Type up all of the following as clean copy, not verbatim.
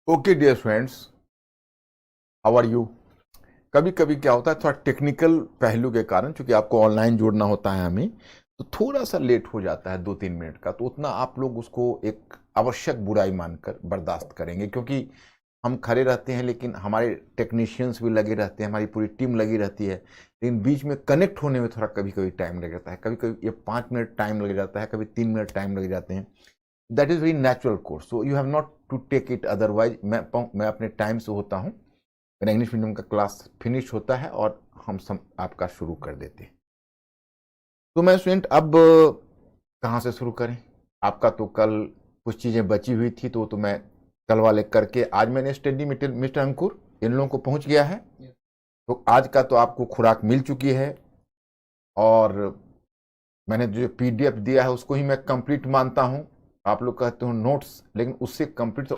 Okay dear friends, how are you. कभी कभी क्या होता है, थोड़ा टेक्निकल पहलू के कारण, क्योंकि आपको ऑनलाइन जुड़ना होता है हमें, तो थोड़ा सा लेट हो जाता है 2-3 मिनट का। तो उतना आप लोग उसको एक आवश्यक बुराई मानकर बर्दाश्त करेंगे, क्योंकि हम खड़े रहते हैं लेकिन हमारे टेक्नीशियंस भी लगे रहते हैं, हमारी पूरी टीम लगी रहती है, लेकिन बीच में कनेक्ट होने में थोड़ा कभी कभी टाइम लग जाता है। कभी कभी ये 5 मिनट टाइम लग जाता है, कभी 3 मिनट टाइम लग जाते हैं। That is very natural course, so you have not to take it otherwise. मैं अपने टाइम से होता हूँ। मेरा इंग्लिश मीडियम का क्लास फिनिश होता है और हम सब आपका शुरू कर देते हैं। तो मैं स्टूडेंट, अब कहाँ से शुरू करें। आपका तो कल कुछ चीज़ें बची हुई थी, तो मैं कल वाले करके आज मैंने स्टडी मटेरियल मिस्टर अंकुर इन लोगों को पहुंच गया है। तो आज का तो आपको खुराक मिल चुकी है, और मैंने जो पीडीएफ दिया है उसको ही मैं कंप्लीट मानता हूँ। आप लोग कहते हो नोट्स, लेकिन उससे कंप्लीट,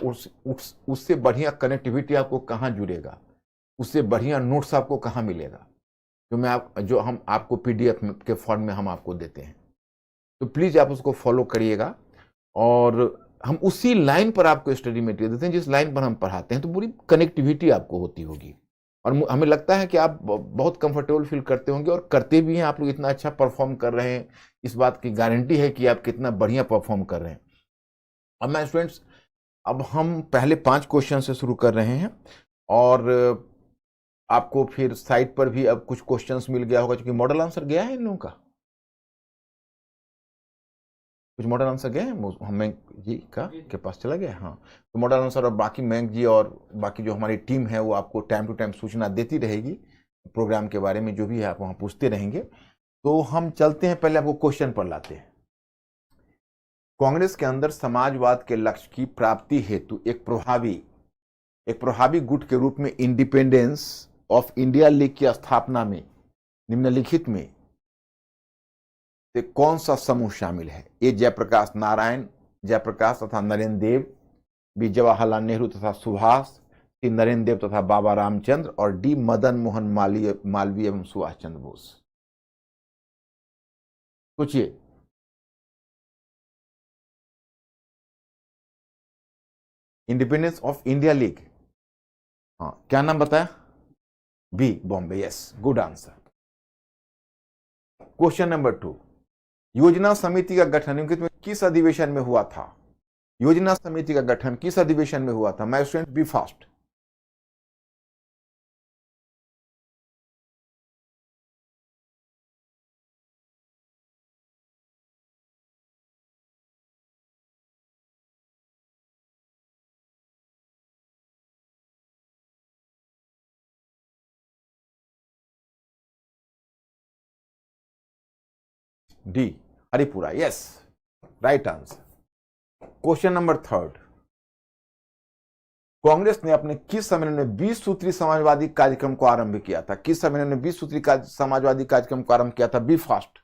उससे बढ़िया कनेक्टिविटी आपको कहाँ जुड़ेगा, उससे बढ़िया नोट्स आपको कहाँ मिलेगा जो हम आपको पीडीएफ के फॉर्म में हम आपको देते हैं। तो प्लीज़ आप उसको फॉलो करिएगा, और हम उसी लाइन पर आपको स्टडी मटेरियल देते हैं जिस लाइन पर हम पढ़ाते हैं, तो पूरी कनेक्टिविटी आपको होती होगी। और हमें लगता है कि आप बहुत कंफर्टेबल फील करते होंगे, और करते भी हैं। आप लोग इतना अच्छा परफॉर्म कर रहे हैं, इस बात की गारंटी है कि आप कितना बढ़िया परफॉर्म कर रहे हैं। अब मैं स्टूडेंट्स, अब हम पहले 5 क्वेश्चन से शुरू कर रहे हैं, और आपको फिर साइट पर भी अब कुछ क्वेश्चंस मिल गया होगा, क्योंकि मॉडल आंसर गया है इन लोगों का। कुछ मॉडल आंसर गए हैं, हम जी का के पास चला गया। हाँ, तो मॉडल आंसर और बाकी मैंक जी और बाकी जो हमारी टीम है वो आपको टाइम टू टाइम सूचना देती रहेगी प्रोग्राम के बारे में। जो भी है आप वहाँ पूछते रहेंगे। तो हम चलते हैं, पहले आपको क्वेश्चन पर लाते हैं। कांग्रेस के अंदर समाजवाद के लक्ष्य की प्राप्ति हेतु एक प्रभावी गुट के रूप में इंडिपेंडेंस ऑफ इंडिया लीग की स्थापना में निम्नलिखित में से कौन सा समूह शामिल है। ए जयप्रकाश नारायण, जयप्रकाश तथा नरेंद्र देव, बी जवाहरलाल नेहरू तथा सुभाष, सी नरेंद्र देव तथा बाबा रामचंद्र, और डी मदन मोहन मालवीय एवं सुभाष चंद्र बोस। सोचिए। इंडिपेंडेंस ऑफ इंडिया लीग, हाँ, क्या नाम बताया। B Bombay, yes, good answer. Question number 2, योजना समिति का गठन निम्नलिखित में किस अधिवेशन में हुआ था। योजना समिति का गठन किस अधिवेशन में हुआ था। My student, be fast. D Haripura, yes, right answer. Question number 3, Congress ने अपने किस सम्मेलन में 20 सूत्री समाजवादी कार्यक्रम को आरंभ किया था। किस सम्मेलन में 20 सूत्री समाजवादी कार्यक्रम को आरंभ किया था। Be fast.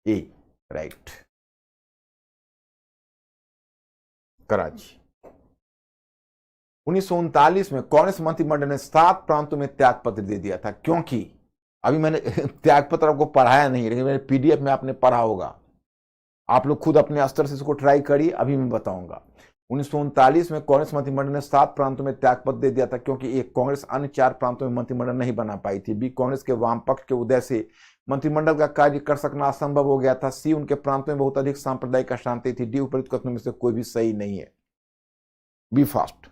A, right, Karachi. 1939 में कांग्रेस मंत्रिमंडल ने 7 प्रांतों में त्याग पत्र दे दिया था, क्योंकि अभी मैंने त्याग पत्र आपको पढ़ाया नहीं, लेकिन मेरे पीडीएफ में आपने पढ़ा होगा। आप लोग खुद अपने स्तर से इसको ट्राई करिए, अभी मैं बताऊंगा। 1939 में कांग्रेस मंत्रिमंडल ने 7 प्रांतों में त्यागपत्र दे दिया था, क्योंकि एक कांग्रेस अन्य 4 प्रांतों में मंत्रिमंडल नहीं बना पाई थी। बी, कांग्रेस के वाम पक्ष के उदय से मंत्रिमंडल का कार्य कर सकना असंभव हो गया था। सी, उनके प्रांतों में बहुत अधिक सांप्रदायिक अशांति थी। डी, उपरोक्त कथनों में से कोई भी सही नहीं है। B fast.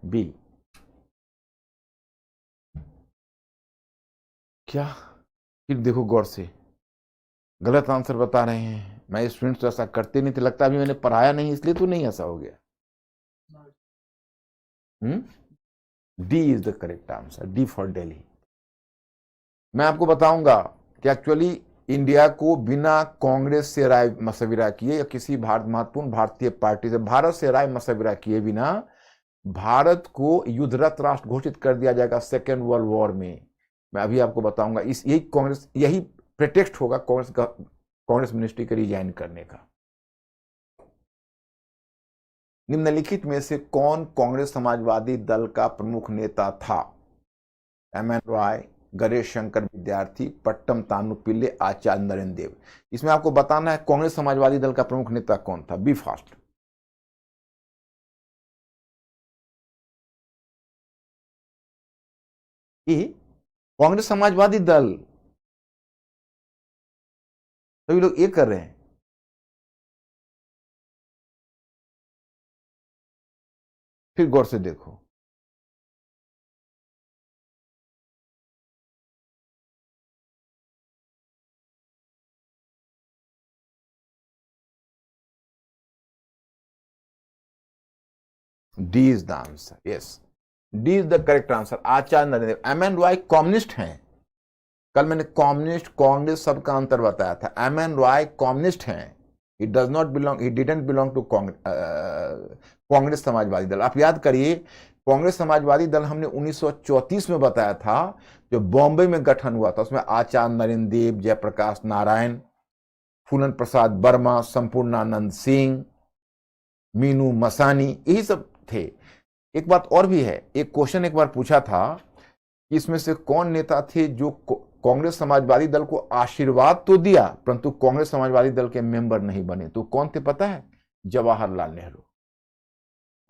बी, क्या, फिर देखो गौर से, गलत आंसर बता रहे हैं। मैं स्टूडेंट्स तो ऐसा करते नहीं थे, लगता अभी मैंने पढ़ाया नहीं इसलिए तो नहीं ऐसा हो गया। D is the correct answer, D for Delhi. मैं आपको बताऊंगा कि एक्चुअली इंडिया को बिना कांग्रेस से राय मशविरा किए या किसी महत्वपूर्ण भारतीय पार्टी से भारत से राय मशविरा किए बिना भारत को युद्धरत राष्ट्र घोषित कर दिया जाएगा सेकेंड वर्ल्ड वॉर में। मैं अभी आपको बताऊंगा। यही प्रेटेक्स्ट होगा कांग्रेस मिनिस्ट्री के रिजाइन करने का। निम्नलिखित में से कौन कांग्रेस समाजवादी दल का प्रमुख नेता था? एमएन रॉय, गणेश शंकर विद्यार्थी, पट्टम तानु पिल्ले, आचार्य नरेंद्र देव। इसमें आपको बताना है कांग्रेस समाजवादी दल का प्रमुख नेता कौन था। Be fast. कांग्रेस समाजवादी दल, सभी लोग ये कर रहे हैं। फिर गौर से देखो, D is the answer. Yes, D is the correct answer. Acharya Narendra. MN Roy communist हैं। कल मैंने कम्युनिस्ट कांग्रेस सबका अंतर बताया था। एमएन रॉय कम्युनिस्ट हैं। He does not belong, he didn't belong to Congress समाजवादी दल। आप याद करिए, कांग्रेस समाजवादी दल हमने 1934 में बताया था, जो बॉम्बे में गठन हुआ था। उसमें आचार्य नरेंद्र देव, जयप्रकाश नारायण, फूलन प्रसाद वर्मा, संपूर्णानंद सिंह, मीनू मसानी, यही सब थे। एक बात और भी है, एक क्वेश्चन एक बार पूछा था कि इसमें से कौन नेता थे जो कांग्रेस समाजवादी दल को आशीर्वाद तो दिया परंतु कांग्रेस समाजवादी दल के मेंबर नहीं बने। तो कौन थे पता है? जवाहरलाल नेहरू।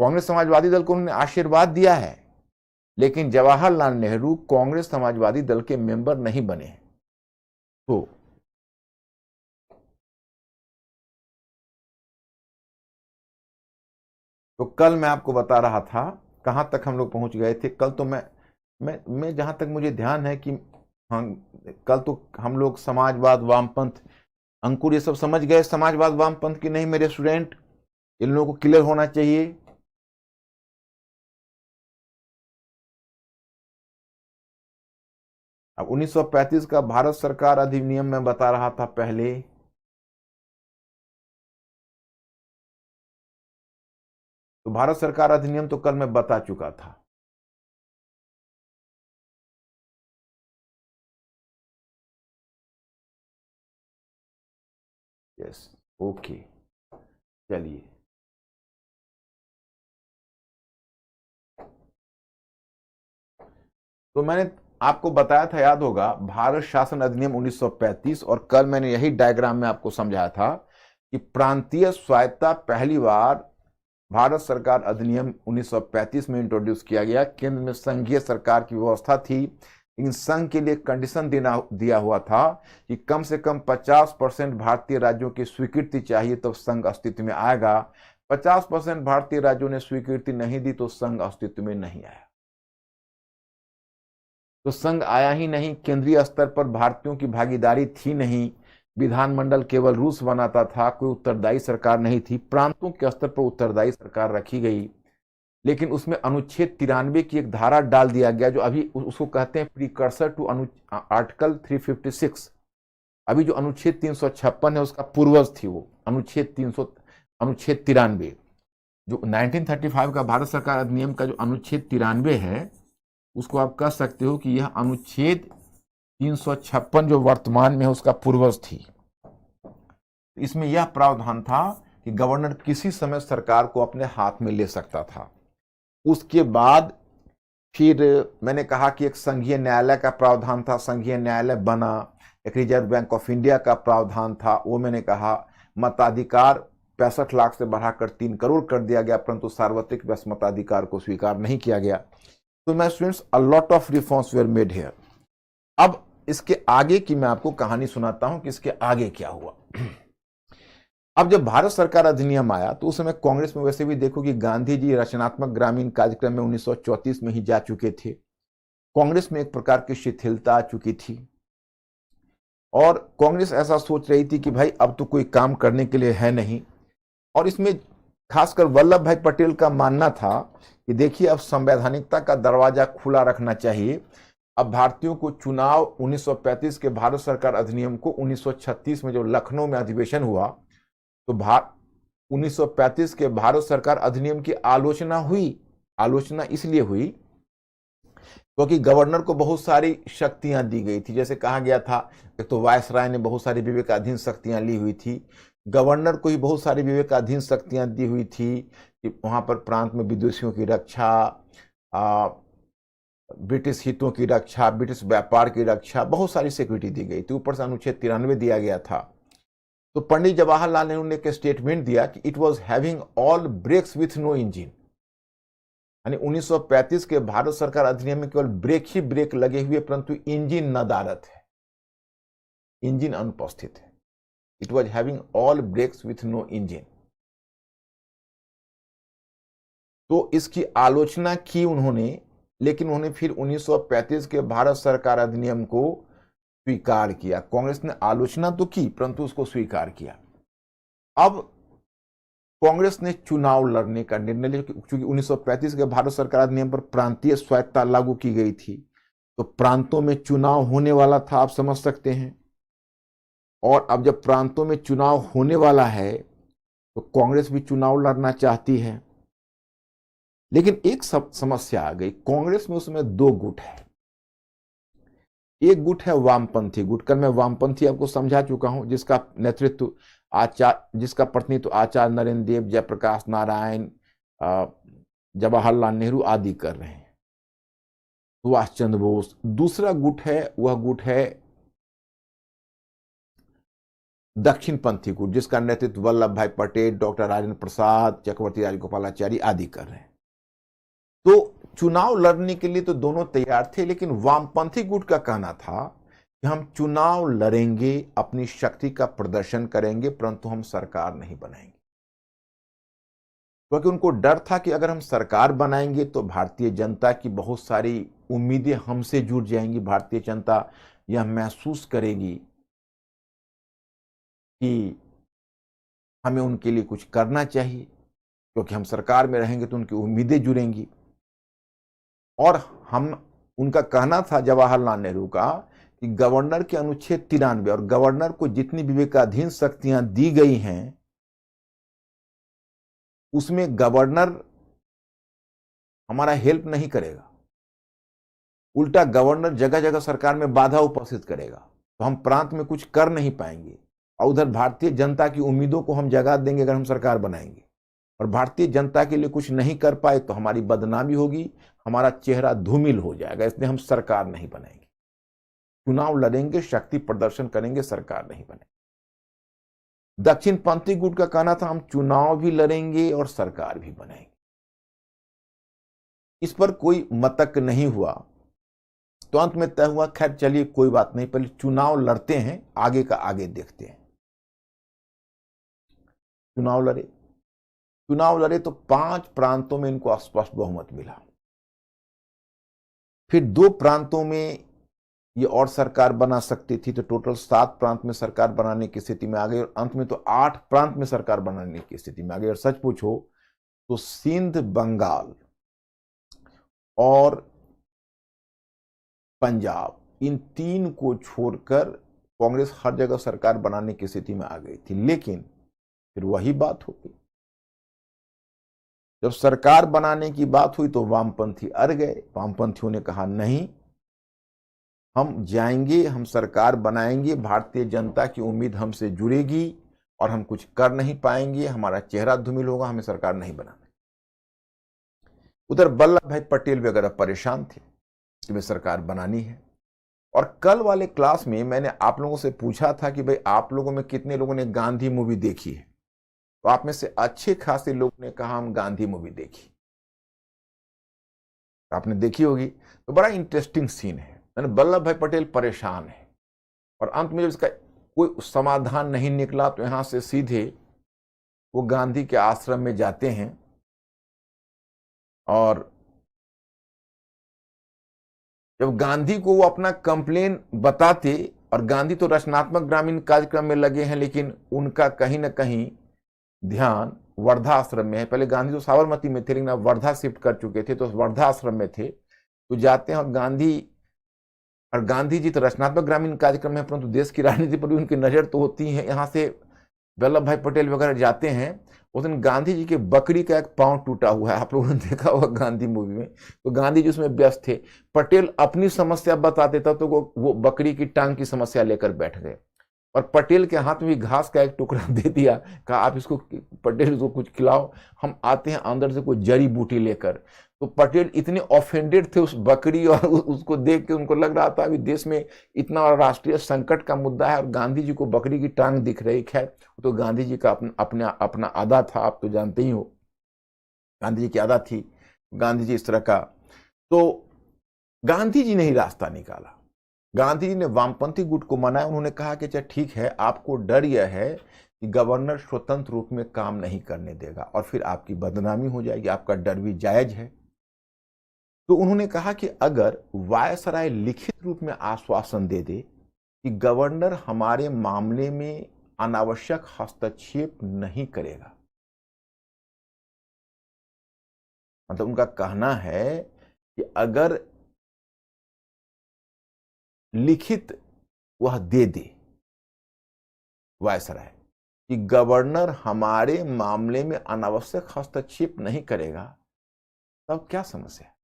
कांग्रेस समाजवादी दल को उन्होंने आशीर्वाद दिया है, लेकिन जवाहरलाल नेहरू कांग्रेस समाजवादी दल के मेंबर नहीं बने। तो कल मैं आपको बता रहा था कहां तक हम लोग पहुंच गए थे। कल तो मैं जहां तक मुझे ध्यान है कि हाँ, कल तो हम लोग समाजवाद, वामपंथ, अंकुर ये सब समझ गए। समाजवाद वामपंथ की नहीं मेरे स्टूडेंट, इन लोगों को क्लियर होना चाहिए। अब 1935 का भारत सरकार अधिनियम मैं बता रहा था पहले। तो भारत सरकार अधिनियम तो कल मैं बता चुका था। यस, ओके, चलिए। तो मैंने आपको बताया था, याद होगा, भारत शासन अधिनियम 1935, और कल मैंने यही डायग्राम में आपको समझाया था कि प्रांतीय स्वायत्तता पहली बार भारत सरकार अधिनियम 1935 में इंट्रोड्यूस किया गया। केंद्र में संघीय सरकार की व्यवस्था थी, लेकिन संघ के लिए कंडीशन दिया हुआ था कि कम से कम 50% भारतीय राज्यों की स्वीकृति चाहिए तो संघ अस्तित्व में आएगा। 50% भारतीय राज्यों ने स्वीकृति नहीं दी तो संघ अस्तित्व में नहीं आया। तो संघ आया ही नहीं, केंद्रीय स्तर पर भारतीयों की भागीदारी थी नहीं, विधानमंडल केवल रूस बनाता था, कोई उत्तरदायी सरकार नहीं थी। प्रांतों के स्तर पर उत्तरदायी सरकार रखी गई, लेकिन उसमें अनुच्छेद 93 की एक धारा डाल दिया गया, जो अभी उसको कहते हैं प्रीकर्सर टू आर्टिकल 356। अभी जो अनुच्छेद 356 है उसका पूर्वज थी वो अनुच्छेद 93। जो 1935 का भारत सरकार अधिनियम का जो अनुच्छेद 93 है, उसको आप कह सकते हो कि यह अनुच्छेद 356 जो वर्तमान में है उसका पूर्वज थी। इसमें यह प्रावधान था कि गवर्नर किसी समय सरकार को अपने हाथ में ले सकता था। उसके बाद फिर मैंने कहा कि एक संघीय न्यायालय का प्रावधान था, संघीय न्यायालय बना। एक रिजर्व बैंक ऑफ इंडिया का प्रावधान था, वो मैंने कहा। मताधिकार 65 लाख से बढ़ाकर 3 करोड़ कर दिया गया, परंतु सार्वत्रिक मताधिकार को स्वीकार नहीं किया गया। तो my students, a lot of reforms were made here. अब इसके आगे की मैं आपको कहानी सुनाता हूं कि इसके आगे क्या हुआ। अब जब भारत सरकार अधिनियम आया तो उस समय कांग्रेस में, वैसे भी देखो कि गांधी जी रचनात्मक ग्रामीण कार्यक्रम में 1934 में ही जा चुके थे। कांग्रेस में एक प्रकार की शिथिलता आ चुकी थी और कांग्रेस ऐसा सोच रही थी कि भाई अब तो कोई काम करने के लिए है नहीं। और इसमें खासकर वल्लभ भाई पटेल का मानना था कि देखिए अब संवैधानिकता का दरवाजा खुला रखना चाहिए। अब भारतीयों को चुनाव 1935 के भारत सरकार अधिनियम को 1936 में जब लखनऊ में अधिवेशन हुआ तो 1935 के भारत सरकार अधिनियम की आलोचना हुई। आलोचना इसलिए हुई क्योंकि गवर्नर को बहुत सारी शक्तियां दी गई थी। जैसे कहा गया था, एक तो वायसराय ने बहुत सारी विवेकाधीन शक्तियां ली हुई थी, गवर्नर को ही बहुत सारी विवेकाधीन शक्तियां दी हुई थी कि वहां पर प्रांत में विदेशियों की रक्षा, ब्रिटिश हितों की रक्षा, ब्रिटिश व्यापार की रक्षा, बहुत सारी सिक्योरिटी दी गई थी। ऊपर से अनुच्छेद 93 दिया गया था। तो पंडित जवाहरलाल नेहरू ने एक स्टेटमेंट दिया कि it was having all brakes with no engine, यानी 1935 के भारत सरकार अधिनियम में केवल ब्रेक ही ब्रेक लगे हुए, परंतु इंजन नदारत है, इंजन अनुपस्थित है। It was having all brakes with no engine. तो इसकी आलोचना की उन्होंने, लेकिन उन्होंने फिर 1935 के भारत सरकार अधिनियम को स्वीकार किया। कांग्रेस ने आलोचना तो की परंतु उसको स्वीकार किया। अब कांग्रेस ने चुनाव लड़ने का निर्णय लिया, क्योंकि 1935 के भारत सरकार अधिनियम पर प्रांतीय स्वायत्तता लागू की गई थी, तो प्रांतों में चुनाव होने वाला था, आप समझ सकते हैं। और अब जब प्रांतों में चुनाव होने वाला है तो कांग्रेस भी चुनाव लड़ना चाहती है। लेकिन एक समस्या आ गई, कांग्रेस में उसमें दो गुट है। एक गुट है वामपंथी गुट, कल मैं वामपंथी आपको समझा चुका हूं, जिसका नेतृत्व जिसका प्रतिनिधित्व आचार्य नरेंद्र देव, जयप्रकाश नारायण, जवाहरलाल नेहरू आदि कर रहे हैं, सुभाष चंद्र बोस। दूसरा गुट है, वह गुट है दक्षिणपंथी गुट, जिसका नेतृत्व वल्लभ भाई पटेल, डॉक्टर राजेंद्र प्रसाद, चक्रवर्ती राजगोपालाचारी आदि कर रहे हैं। तो चुनाव लड़ने के लिए तो दोनों तैयार थे, लेकिन वामपंथी गुट का कहना था कि हम चुनाव लड़ेंगे, अपनी शक्ति का प्रदर्शन करेंगे, परंतु हम सरकार नहीं बनाएंगे। क्योंकि उनको डर था कि अगर हम सरकार बनाएंगे तो भारतीय जनता की बहुत सारी उम्मीदें हमसे जुड़ जाएंगी। भारतीय जनता यह महसूस करेगी कि हमें उनके लिए कुछ करना चाहिए, क्योंकि हम सरकार में रहेंगे तो उनकी उम्मीदें जुड़ेंगी। और उनका कहना था, जवाहरलाल नेहरू का, कि गवर्नर के अनुच्छेद 93 और गवर्नर को जितनी विवेकाधीन शक्तियां दी गई हैं उसमें गवर्नर हमारा हेल्प नहीं करेगा, उल्टा गवर्नर जगह जगह सरकार में बाधा उपस्थित करेगा, तो हम प्रांत में कुछ कर नहीं पाएंगे। और उधर भारतीय जनता की उम्मीदों को हम जगा देंगे अगर हम सरकार बनाएंगे, और भारतीय जनता के लिए कुछ नहीं कर पाए तो हमारी बदनामी होगी, हमारा चेहरा धूमिल हो जाएगा, इसलिए हम सरकार नहीं बनाएंगे। चुनाव लड़ेंगे, शक्ति प्रदर्शन करेंगे, सरकार नहीं बनेगी। दक्षिणपंथी गुट का कहना था हम चुनाव भी लड़ेंगे और सरकार भी बनाएंगे। इस पर कोई मतक नहीं हुआ, तो अंत में तय हुआ, खैर चलिए कोई बात नहीं, पहले चुनाव लड़ते हैं, आगे का आगे देखते हैं। चुनाव लड़े तो 5 प्रांतों में इनको स्पष्ट बहुमत मिला। फिर 2 प्रांतों में ये और सरकार बना सकती थी, तो टोटल 7 प्रांत में सरकार बनाने की स्थिति में आ गई, और अंत में तो 8 प्रांत में सरकार बनाने की स्थिति में आ गई। और सच पूछो तो सिंध, बंगाल और पंजाब, इन 3 को छोड़कर कांग्रेस हर जगह सरकार बनाने की स्थिति में आ गई थी। लेकिन फिर वही बात हो गई, जब सरकार बनाने की बात हुई तो वामपंथी अड़ गए। वामपंथियों ने कहा नहीं, हम जाएंगे, हम सरकार बनाएंगे, भारतीय जनता की उम्मीद हमसे जुड़ेगी और हम कुछ कर नहीं पाएंगे, हमारा चेहरा धूमिल होगा, हमें सरकार नहीं बनाना। उधर वल्लभ भाई पटेल वगैरह परेशान थे कि हमें सरकार बनानी है। और कल वाले क्लास में मैंने आप लोगों से पूछा था कि भाई आप लोगों में कितने लोगों ने गांधी मूवी देखी है, तो आप में से अच्छे खासे लोगों ने कहा हम गांधी मूवी देखी। आपने देखी होगी, तो बड़ा इंटरेस्टिंग सीन है। वल्लभ भाई पटेल परेशान है और अंत में जब इसका कोई समाधान नहीं निकला तो यहां से सीधे वो गांधी के आश्रम में जाते हैं और जब गांधी को वो अपना कंप्लेन बताते, और गांधी तो रचनात्मक ग्रामीण कार्यक्रम में लगे हैं, लेकिन उनका कहीं ना कहीं ध्यान वर्धा आश्रम में है। पहले गांधी तो साबरमती में थे, लेकिन अब वर्धा शिफ्ट कर चुके थे, तो वर्धा आश्रम में थे। तो जाते हैं और गांधी और गांधी जी तो रचनात्मक ग्रामीण कार्यक्रम है, परंतु देश की राजनीति पर भी उनकी नजर तो होती है। यहाँ से वल्लभ भाई पटेल वगैरह जाते हैं, उस दिन गांधी जी के बकरी का एक पांव टूटा हुआ है, आप लोगों ने देखा होगा गांधी मूवी में, तो गांधी जी उसमें व्यस्त थे। पटेल अपनी समस्या बताते था तो वो बकरी की टांग की समस्या लेकर बैठ गए, और पटेल के हाथ में भी घास का एक टुकड़ा दे दिया, कहा आप इसको, पटेल इसको कुछ खिलाओ, हम आते हैं अंदर से कोई जड़ी बूटी लेकर। तो पटेल इतने ऑफेंडेड थे उस बकरी और उसको देख के, उनको लग रहा था अभी देश में इतना राष्ट्रीय संकट का मुद्दा है और गांधी जी को बकरी की टांग दिख रही। खैर तो गांधी जी का अपना आदा था, आप तो जानते ही हो गांधी जी की आदा थी, गांधी जी इस तरह का। तो गांधी जी ने ही रास्ता निकाला, गांधी जी ने वामपंथी गुट को मनाया। उन्होंने कहा कि अच्छा ठीक है, आपको डर यह है कि गवर्नर स्वतंत्र रूप में काम नहीं करने देगा और फिर आपकी बदनामी हो जाएगी, आपका डर भी जायज है। तो उन्होंने कहा कि अगर वायसराय लिखित रूप में आश्वासन दे दे कि गवर्नर हमारे मामले में अनावश्यक हस्तक्षेप नहीं करेगा, मतलब उनका कहना है कि अगर लिखित वह दे दे वायसराय कि गवर्नर हमारे मामले में अनावश्यक हस्तक्षेप नहीं करेगा, तब क्या समस्या है,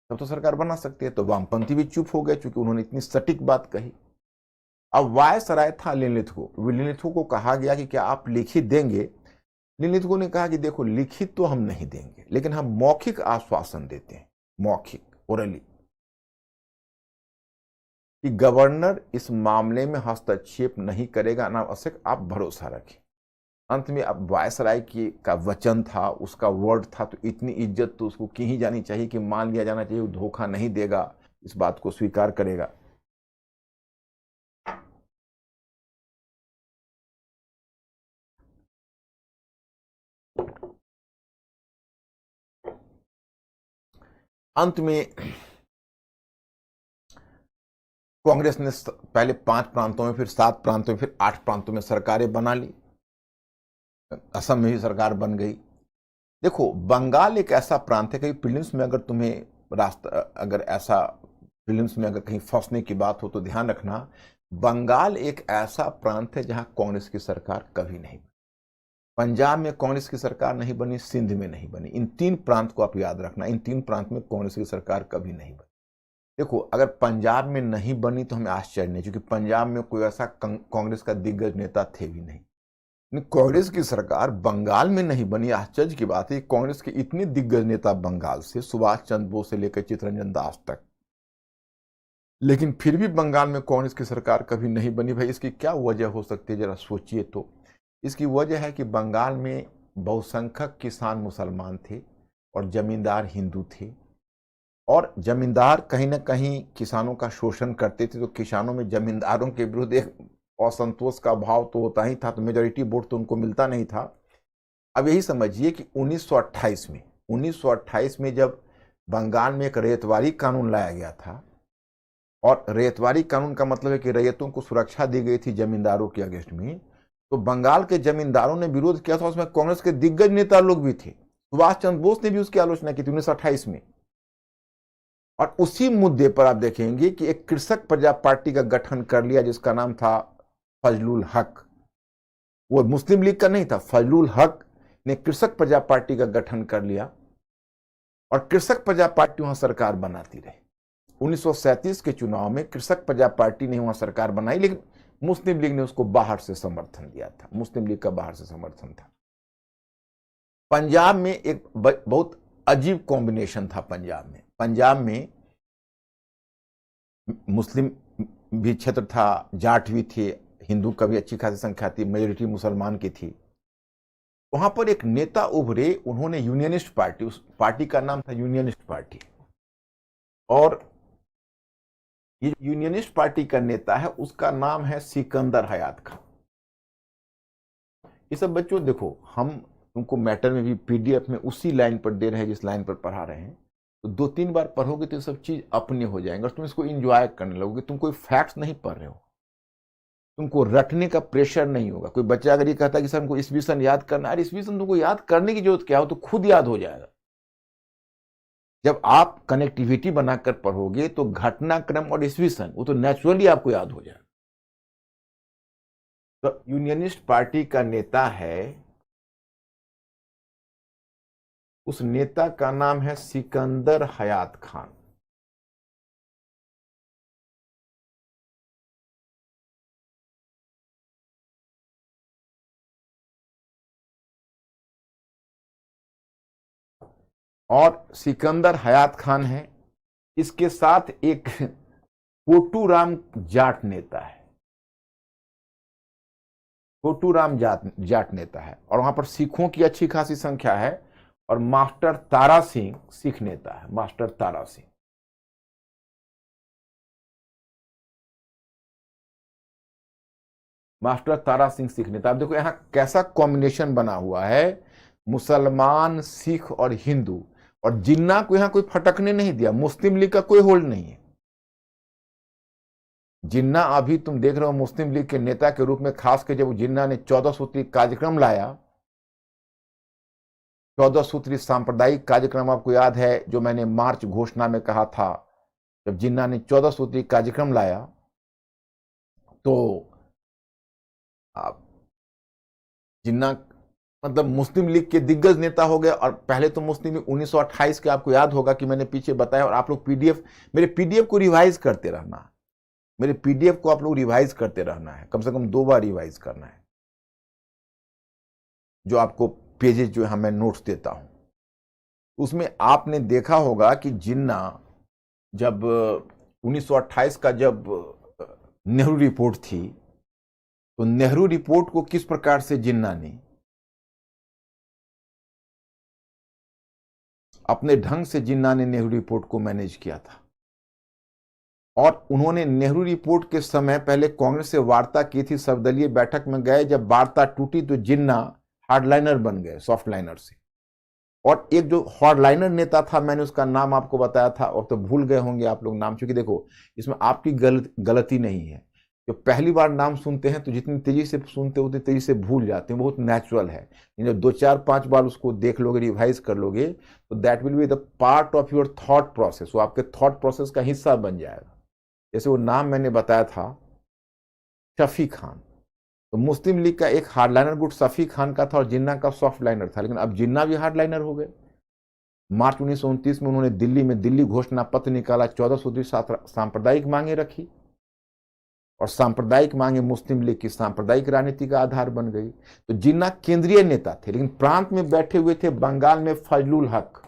तब तो सरकार बना सकती है। तो वामपंथी भी चुप हो गए क्योंकि उन्होंने इतनी सटीक बात कही। अब वायसराय था लिनलिथगो, लिनलिथगो को कहा गया कि क्या आप लिखित देंगे। लिनलिथगो ने कहा कि देखो लिखित तो हम नहीं देंगे, लेकिन हम मौखिक आश्वासन देते हैं, मौखिक ओरली, कि गवर्नर इस मामले में हस्तक्षेप नहीं करेगा अनावश्यक, आप भरोसा रखें। अंत में अब वायसराय की का वचन था, उसका वर्ड था, तो इतनी इज्जत तो उसको की ही जानी चाहिए कि मान लिया जाना चाहिए वो धोखा नहीं देगा, इस बात को स्वीकार करेगा। अंत में कांग्रेस ने पहले 5 प्रांतों में, फिर 7 प्रांतों में, फिर 8 प्रांतों में सरकारें बना ली। असम में भी सरकार बन गई। देखो बंगाल एक ऐसा प्रांत है, कहीं प्रीलिम्स में अगर तुम्हें रास्ता, अगर ऐसा प्रीलिम्स में अगर कहीं फंसने की बात हो तो ध्यान रखना, बंगाल एक ऐसा प्रांत है जहां कांग्रेस की सरकार कभी नहीं बनी। पंजाब में कांग्रेस की सरकार नहीं बनी, सिंध में नहीं बनी। इन 3 प्रांत को आप याद रखना, इन 3 प्रांत में कांग्रेस की सरकार कभी नहीं बनी। देखो अगर पंजाब में नहीं बनी तो हमें आश्चर्य नहीं, क्योंकि पंजाब में कोई ऐसा कांग्रेस का दिग्गज नेता थे भी नहीं। कांग्रेस की सरकार बंगाल में नहीं बनी, आश्चर्य की बात है। कांग्रेस के इतने दिग्गज नेता बंगाल से, सुभाष चंद्र बोस से लेकर चित्तरंजन दास तक, लेकिन फिर भी बंगाल में कांग्रेस की सरकार कभी नहीं बनी। भाई इसकी क्या वजह हो सकती है, जरा सोचिए तो। इसकी वजह है कि बंगाल में बहुसंख्यक किसान मुसलमान थे और जमींदार हिंदू थे, और जमींदार कहीं ना कहीं किसानों का शोषण करते थे, तो किसानों में जमींदारों के विरुद्ध एक असंतोष का भाव तो होता ही था, तो मेजोरिटी वोट तो उनको मिलता नहीं था। अब यही समझिए कि 1928 में जब बंगाल में एक रैयतवारी कानून लाया गया था, और रैयतवारी कानून का मतलब है कि रैयतों को सुरक्षा दी गई थी जमींदारों के अगेंस्ट में, तो बंगाल के जमींदारों ने विरोध किया था। उसमें कांग्रेस के दिग्गज नेता लोग भी थे, सुभाष चंद्र बोस ने भी उसकी आलोचना की थी 1928 में। और उसी मुद्दे पर आप देखेंगे कि एक कृषक प्रजा पार्टी का गठन कर लिया जिसका नाम था फजलुल हक। वो मुस्लिम लीग का नहीं था, फजलुल हक ने कृषक प्रजा पार्टी का गठन कर लिया, और कृषक प्रजा पार्टी वहां सरकार बनाती रही। 1937 के चुनाव में कृषक प्रजा पार्टी ने वहां सरकार बनाई, लेकिन मुस्लिम लीग ने उसको बाहर से समर्थन दिया था, मुस्लिम लीग का बाहर से समर्थन था। पंजाब में एक बहुत अजीब कॉम्बिनेशन था। पंजाब में मुस्लिम भी क्षेत्र था, जाट भी थे, हिंदू का भी अच्छी खासी संख्या थी, मेजोरिटी मुसलमान की थी। वहां पर एक नेता उभरे, उन्होंने यूनियनिस्ट पार्टी, उस पार्टी का नाम था यूनियनिस्ट पार्टी, और ये यूनियनिस्ट पार्टी का नेता है, उसका नाम है सिकंदर हयात खान। ये सब बच्चों देखो, हम तुमको मैटर में भी पीडीएफ में उसी लाइन पर दे रहे हैं जिस लाइन पर पढ़ा रहे हैं, तो 2-3 बार पढ़ोगे तो ये सब चीज अपने हो जाएंगे और तुम इसको एंजॉय करने लगोगे। तुम कोई फैक्ट्स नहीं पढ़ रहे हो, तुमको रटने का प्रेशर नहीं होगा। कोई बच्चा अगर ये कहता है कि सर हमको ईस्वीसन याद करना है, अरे ईस्वीसन तुमको याद करने की जरूरत क्या हो, तो खुद याद हो जाएगा। जब आप कनेक्टिविटी बनाकर पढ़ोगे तो घटनाक्रम और ईस्वी सन वो तो नेचुरली आपको याद हो जाए। तो यूनियनिस्ट पार्टी का नेता है, उस नेता का नाम है सिकंदर हयात खान। और सिकंदर हयात खान है, इसके साथ एक कोटूराम जाट नेता है, कोटूराम जाट नेता है, और वहां पर सिखों की अच्छी खासी संख्या है। और मास्टर तारा सिंह सिख नेता है, मास्टर तारा सिंह। मास्टर तारा सिंह सिख नेता। आप देखो यहां कैसा कॉम्बिनेशन बना हुआ है, मुसलमान, सिख और हिंदू। और जिन्ना को यहां कोई फटकने नहीं दिया, मुस्लिम लीग का कोई होल्ड नहीं है। जिन्ना अभी तुम देख रहे हो मुस्लिम लीग के नेता के रूप में, खास कर जब जिन्ना ने 14 सूत्री कार्यक्रम लाया, 14 सूत्री सांप्रदायिक कार्यक्रम आपको याद है जो मैंने मार्च घोषणा में कहा था। जब जिन्ना ने 14 सूत्री कार्यक्रम लाया तो जिन्ना मतलब मुस्लिम लीग के दिग्गज नेता हो गए। और पहले तो मुस्लिम लीग 1928 के आपको याद होगा कि मैंने पीछे बताया, और आप लोग पीडीएफ, मेरे पीडीएफ को रिवाइज करते रहना, मेरे पीडीएफ को आप लोग रिवाइज करते रहना है, कम से कम 2 बार रिवाइज करना है, जो आपको पेजेज जो है मैं नोट्स देता हूं। उसमें आपने देखा होगा कि जिन्ना जब 1928 का जब नेहरू रिपोर्ट थी, तो नेहरू रिपोर्ट को किस प्रकार से जिन्ना ने अपने ढंग से जिन्ना ने नेहरू रिपोर्ट को मैनेज किया था। और उन्होंने नेहरू रिपोर्ट के समय पहले कांग्रेस से वार्ता की थी, सर्वदलीय बैठक में गए, जब वार्ता टूटी तो जिन्ना हार्डलाइनर बन गए सॉफ्टलाइनर से। और एक जो हार्डलाइनर नेता था, मैंने उसका नाम आपको बताया था, और तो भूल गए होंगे आप लोग नाम, क्योंकि देखो इसमें आपकी गलती नहीं है। जो पहली बार नाम सुनते हैं तो जितनी तेजी से सुनते हैं उतनी तेजी से भूल जाते हैं, बहुत नेचुरल है। जब 2 4 5 बार उसको देख लोगे, रिवाइज कर लोगे, तो that will be the part of your thought process, वो आपके थॉट प्रोसेस का हिस्सा बन जाएगा। जैसे वो नाम मैंने बताया था, शफी खान, तो मुस्लिम लीग का एक हार्डलाइनर गुट शफी खान का था और जिन्ना का सॉफ्ट लाइनर था, लेकिन अब जिन्ना भी हार्डलाइनर हो गए। मार्च 1929 में उन्होंने दिल्ली में दिल्ली घोषणा पत्र निकाला, 14 सूत्री सांप्रदायिक मांगे रखी, और सांप्रदायिक मांगे मुस्लिम लीग की सांप्रदायिक राजनीति का आधार बन गई। तो जिन्ना केंद्रीय नेता थे, लेकिन प्रांत में बैठे हुए थे बंगाल में फजलुल हक।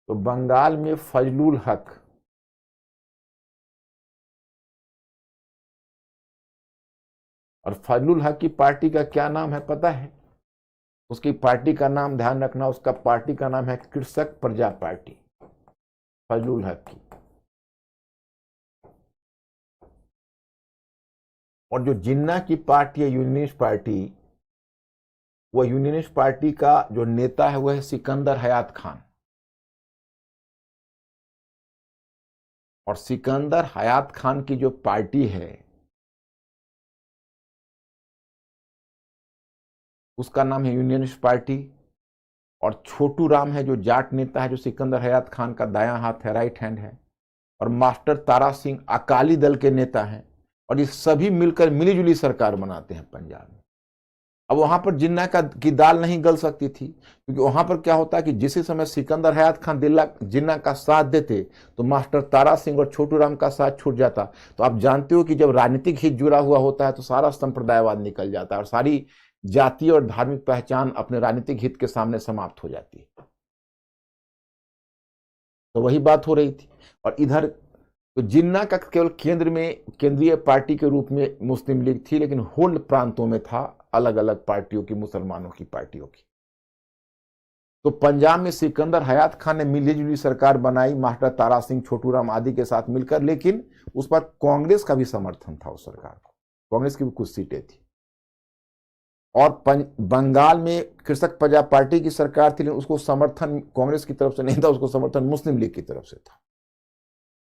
तो बंगाल में फजलुल हक, और फजलुल हक की पार्टी का क्या नाम है पता है? उसकी पार्टी का नाम ध्यान रखना, उसका पार्टी का नाम है कृषक प्रजा पार्टी, फजलुल हक की। और जो जिन्ना की पार्टी है यूनियनिस्ट पार्टी, वह यूनियनिस्ट पार्टी का जो नेता है वह है सिकंदर हयात खान। और सिकंदर हयात खान की जो पार्टी है उसका नाम है यूनियनिस्ट पार्टी। और छोटू राम है जो जाट नेता है, जो सिकंदर हयात खान का दायां हाथ है, राइट हैंड है। और मास्टर तारा सिंह अकाली दल के नेता हैं। और ये सभी मिलकर मिलीजुली सरकार बनाते हैं पंजाब में। अब वहां पर जिन्ना की दाल नहीं गल सकती थी, क्योंकि वहां पर क्या होता है कि जिस समय सिकंदर हयात खान जिन्ना का साथ देते तो मास्टर तारा सिंह और छोटू राम का साथ छूट जाता। तो आप जानते हो कि जब राजनीतिक हित जुड़ा हुआ होता है तो सारा संप्रदायवाद निकल जाता है, और सारी जातीय और धार्मिक पहचान अपने राजनीतिक हित के सामने समाप्त हो जाती है। तो वही बात हो रही थी। और इधर तो जिन्ना का केवल केंद्र में केंद्रीय पार्टी के रूप में मुस्लिम लीग थी, लेकिन होल्ड प्रांतों में था अलग अलग पार्टियों की, मुसलमानों की पार्टियों की। तो पंजाब में सिकंदर हयात खान ने मिलीजुली सरकार बनाई, मास्टर तारा सिंह, छोटू राम आदि के साथ मिलकर, लेकिन उस पर कांग्रेस का भी समर्थन था। उस सरकार को कांग्रेस की भी कुछ सीटें थी। और बंगाल में कृषक प्रजा पार्टी की सरकार थी, लेकिन उसको समर्थन कांग्रेस की तरफ से नहीं था, उसको समर्थन मुस्लिम लीग की तरफ से था।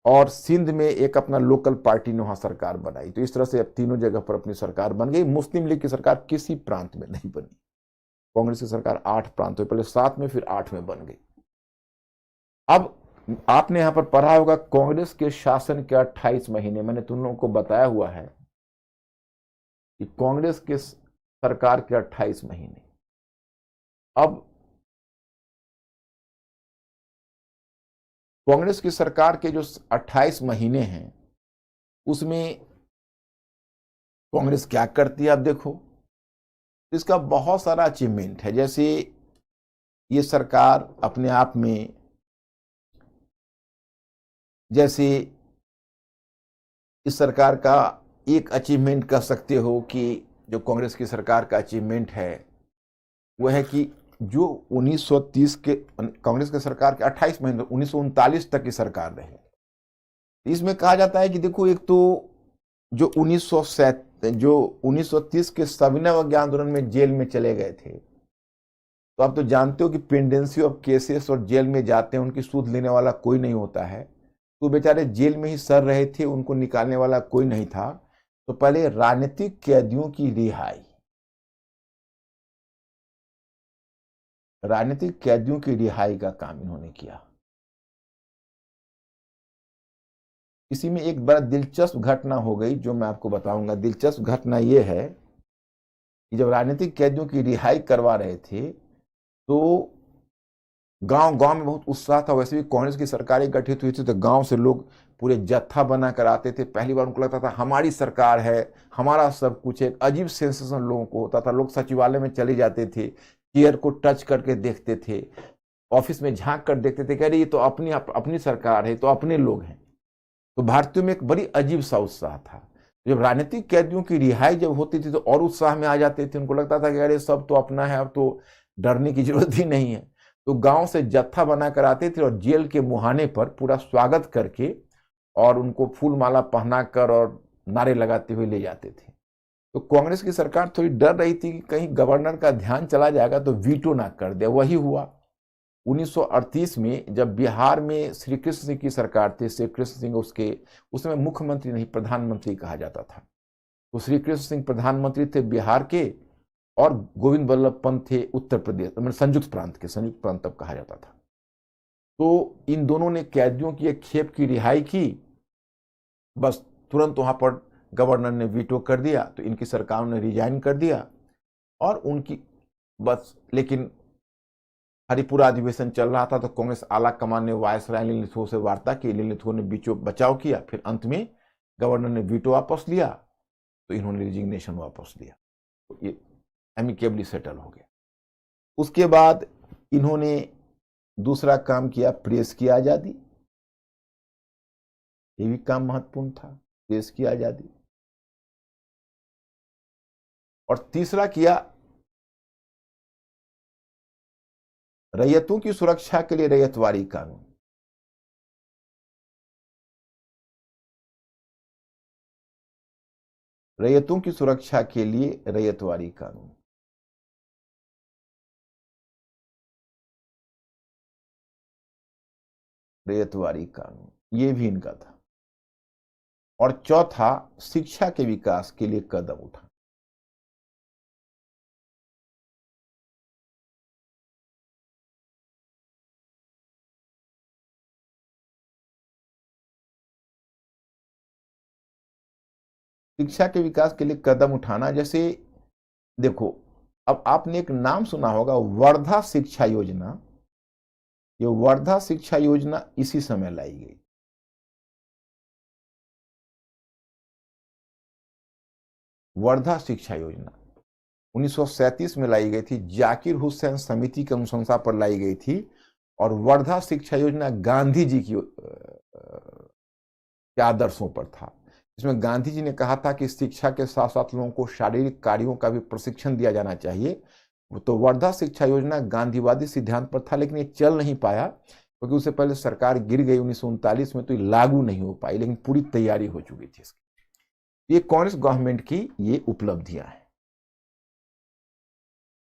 और सिंध में एक अपना लोकल पार्टी ने वहां सरकार बनाई। तो इस तरह से अब तीनों जगह पर अपनी सरकार बन गई। मुस्लिम लीग की सरकार किसी प्रांत में नहीं बनी। कांग्रेस की सरकार 8 प्रांत हुई, पहले 7 में फिर 8 में बन गई। अब आपने यहां पर पढ़ा होगा कांग्रेस के शासन के 28 महीने, मैंने तुम लोगों को बताया हुआ है कि कांग्रेस के सरकार के 28 महीने। अब कांग्रेस की सरकार के जो 28 महीने हैं उसमें कांग्रेस क्या करती है आप देखो। इसका बहुत सारा अचीवमेंट है। जैसे ये सरकार अपने आप में, जैसे इस सरकार का एक अचीवमेंट कह सकते हो कि जो कांग्रेस की सरकार का अचीवमेंट है वो है कि जो 1930 के कांग्रेस की सरकार के 28 महीने 1939 तक की सरकार रहे। इसमें कहा जाता है कि देखो, एक तो जो 1930 के सविनय अवज्ञा आंदोलन में जेल में चले गए थे, तो आप तो जानते हो कि पेंडेंसी ऑफ केसेस और जेल में जाते हैं उनकी सूद लेने वाला कोई नहीं होता है। तो बेचारे जेल में ही सड़ रहे थे, उनको निकालने वाला कोई नहीं था। तो पहले राजनीतिक कैदियों की रिहाई, राजनीतिक कैदियों की रिहाई का काम इन्होंने किया। इसी में एक बड़ा दिलचस्प घटना हो गई जो मैं आपको बताऊंगा। दिलचस्प घटना यह है कि जब राजनीतिक कैदियों की रिहाई करवा रहे थे तो गांव गांव में बहुत उत्साह था। वैसे भी कांग्रेस की सरकारें गठित हुई थी तो गांव से लोग पूरे जत्था बना कर आते थे। पहली बार उनको लगता था हमारी सरकार है, हमारा सब कुछ है। एक अजीब सेंसेशन लोगों को होता था। लोग सचिवालय में चले जाते थे, चेयर को टच करके देखते थे, ऑफिस में झांक कर देखते थे कि अरे ये तो अपनी सरकार है, तो अपने लोग हैं। तो भारतीयों में एक बड़ी अजीब सा उत्साह था। जब राजनीतिक कैदियों की रिहाई जब होती थी तो और उत्साह में आ जाते थे। उनको लगता था कि अरे सब तो अपना है, अब तो डरने की जरूरत ही नहीं है। तो गांव से जत्था बनाकर आते थे और जेल के मुहाने पर पूरा स्वागत करके और उनको फूल माला पहनाकर और नारे लगाते हुए ले जाते थे। तो कांग्रेस की सरकार थोड़ी डर रही थी कि कहीं गवर्नर का ध्यान चला जाएगा तो वीटो ना कर दे। वही हुआ 1938 में, जब बिहार में श्री कृष्ण सिंह की सरकार थी। श्री कृष्ण सिंह उसमें मुख्यमंत्री नहीं, प्रधानमंत्री कहा जाता था। तो श्री कृष्ण सिंह प्रधानमंत्री थे बिहार के और गोविंद वल्लभ पंत थे उत्तर प्रदेश, मतलब संयुक्त प्रांत तब कहा जाता था। तो इन दोनों ने कैदियों की एक खेप की रिहाई की। बस तुरंत वहां पर गवर्नर ने वीटो कर दिया, तो इनकी सरकार ने रिजाइन कर दिया और उनकी बस। लेकिन हरिपुरा अधिवेशन चल रहा था तो कांग्रेस आला कमान ने वायसराय लिनलिथो से वार्ता की। लिनलिथो ने बीचों बचाव किया, फिर अंत में गवर्नर ने वीटो वापस लिया तो इन्होंने रिजिग्नेशन वापस लिया। तो ये एमिकेबली सेटल हो गया। उसके बाद इन्होंने दूसरा काम किया, प्रेस की आजादी। ये भी काम महत्वपूर्ण था, प्रेस की आजादी। और तीसरा किया रैयतों की सुरक्षा के लिए रैयतवारी कानून। रैयतों की सुरक्षा के लिए रैयतवारी कानून। रैयतवारी कानून ये भी इनका था। और चौथा, शिक्षा के विकास के लिए कदम उठा। शिक्षा के विकास के लिए कदम उठाना, जैसे देखो, अब आपने एक नाम सुना होगा वर्धा शिक्षा योजना। ये वर्धा शिक्षा योजना इसी समय लाई गई। वर्धा शिक्षा योजना 1937 में लाई गई थी। जाकिर हुसैन समिति की अनुशंसा पर लाई गई थी। और वर्धा शिक्षा योजना गांधी जी के आदर्शों पर था। इसमें गांधी जी ने कहा था कि शिक्षा के साथ साथ लोगों को शारीरिक कार्यों का भी प्रशिक्षण दिया जाना चाहिए। तो वर्धा शिक्षा योजना गांधीवादी सिद्धांत पर था, लेकिन ये चल नहीं पाया क्योंकि उससे पहले सरकार गिर गई 1939 में, तो ये लागू नहीं हो पाई। लेकिन पूरी तैयारी हो चुकी थी इसकी। ये कांग्रेस गवर्नमेंट की ये उपलब्धियां हैं।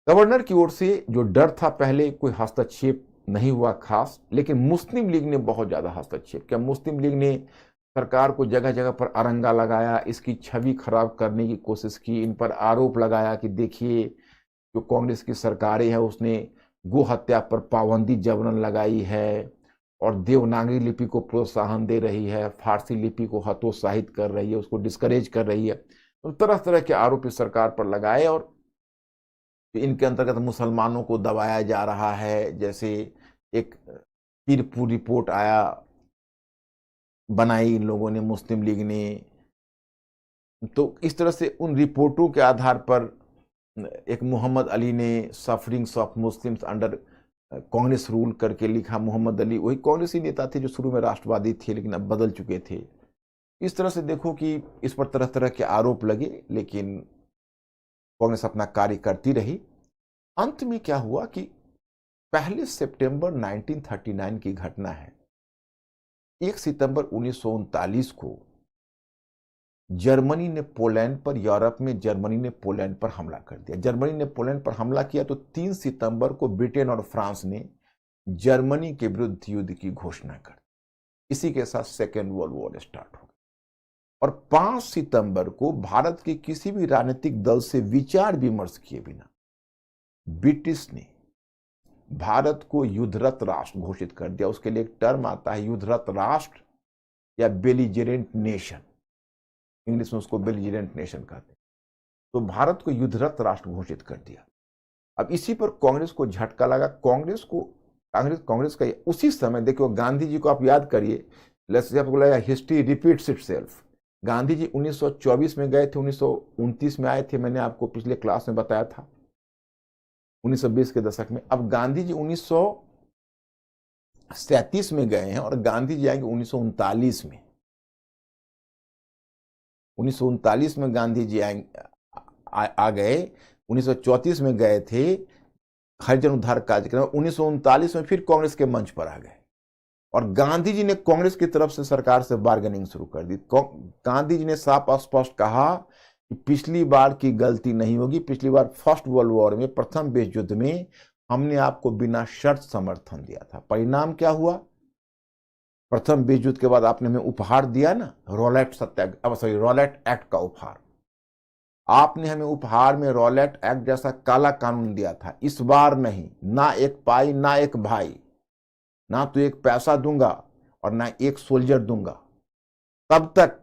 गवर्नर की ओर से जो डर था, पहले कोई हस्तक्षेप नहीं हुआ खास, लेकिन मुस्लिम लीग ने बहुत ज्यादा हस्तक्षेप किया। मुस्लिम लीग ने सरकार को जगह जगह पर अरंगा लगाया, इसकी छवि खराब करने की कोशिश की, इन पर आरोप लगाया कि देखिए जो कांग्रेस की सरकारें हैं उसने गो हत्या पर पाबंदी जबरन लगाई है और देवनागरी लिपि को प्रोत्साहन दे रही है, फारसी लिपि को हतोत्साहित कर रही है, उसको डिस्करेज कर रही है। तो तरह तरह के आरोप इस सरकार पर लगाए और इनके अंतर्गत मुसलमानों को दबाया जा रहा है। जैसे एक पीरपुर रिपोर्ट आया, बनाई इन लोगों ने, मुस्लिम लीग ने, तो इस तरह से उन रिपोर्टों के आधार पर एक मोहम्मद अली ने sufferings of Muslims under Congress rule करके लिखा। मोहम्मद अली वही कांग्रेसी नेता थे जो शुरू में राष्ट्रवादी थे लेकिन अब बदल चुके थे। इस तरह से देखो कि इस पर तरह तरह के आरोप लगे, लेकिन कांग्रेस अपना कार्य करती रही। अंत में क्या हुआ कि 1 सितंबर 1939 की घटना है। 1 सितंबर 1939 को जर्मनी ने पोलैंड पर, यूरोप में जर्मनी ने पोलैंड पर हमला कर दिया। जर्मनी ने पोलैंड पर हमला किया तो 3 सितंबर को ब्रिटेन और फ्रांस ने जर्मनी के विरुद्ध युद्ध की घोषणा कर दी। इसी के साथ सेकेंड वर्ल्ड वॉर स्टार्ट हो गया। और 5 सितंबर को भारत के किसी भी राजनीतिक दल से विचार विमर्श किए बिना ब्रिटिश ने भारत को युद्धरत राष्ट्र घोषित कर दिया। उसके लिए एक टर्म आता है युद्धरत राष्ट्र या बेलिजेरेंट नेशन, इंग्लिश में उसको बेलिजेरेंट नेशन कहते हैं। तो भारत को युद्धरत राष्ट्र घोषित कर दिया। अब इसी पर कांग्रेस को झटका लगा। कांग्रेस का उसी समय देखो, गांधी जी को आप याद करिए, आपको लगा history repeats itself. Gandhi ji 1924 में गए थे, 1929 में आए थे, मैंने आपको पिछले क्लास में बताया था, 1920 के दशक में। अब गांधी जी 1937 में गए हैं और गांधी जी आएंगे 1939 में। 1939 में गांधी जी आ गए, 1934 में गए थे हरिजन उद्धार कार्यक्रम, 1939 में फिर कांग्रेस के मंच पर आ गए और गांधी जी ने कांग्रेस की तरफ से सरकार से बार्गेनिंग शुरू कर दी। गांधी जी ने साफ स्पष्ट कहा कि पिछली बार की गलती नहीं होगी। पिछली बार फर्स्ट वर्ल्ड वॉर में, प्रथम विश्व युद्ध में हमने आपको बिना शर्त समर्थन दिया था। परिणाम क्या हुआ? प्रथम विश्व युद्ध के बाद आपने हमें उपहार दिया ना, रॉलेट रॉलेट एक्ट का उपहार। आपने हमें उपहार में रॉलेट एक्ट जैसा काला कानून दिया था। इस बार नहीं, ना एक पाई ना एक भाई, ना तो एक पैसा दूंगा और ना एक सोल्जर दूंगा, तब तक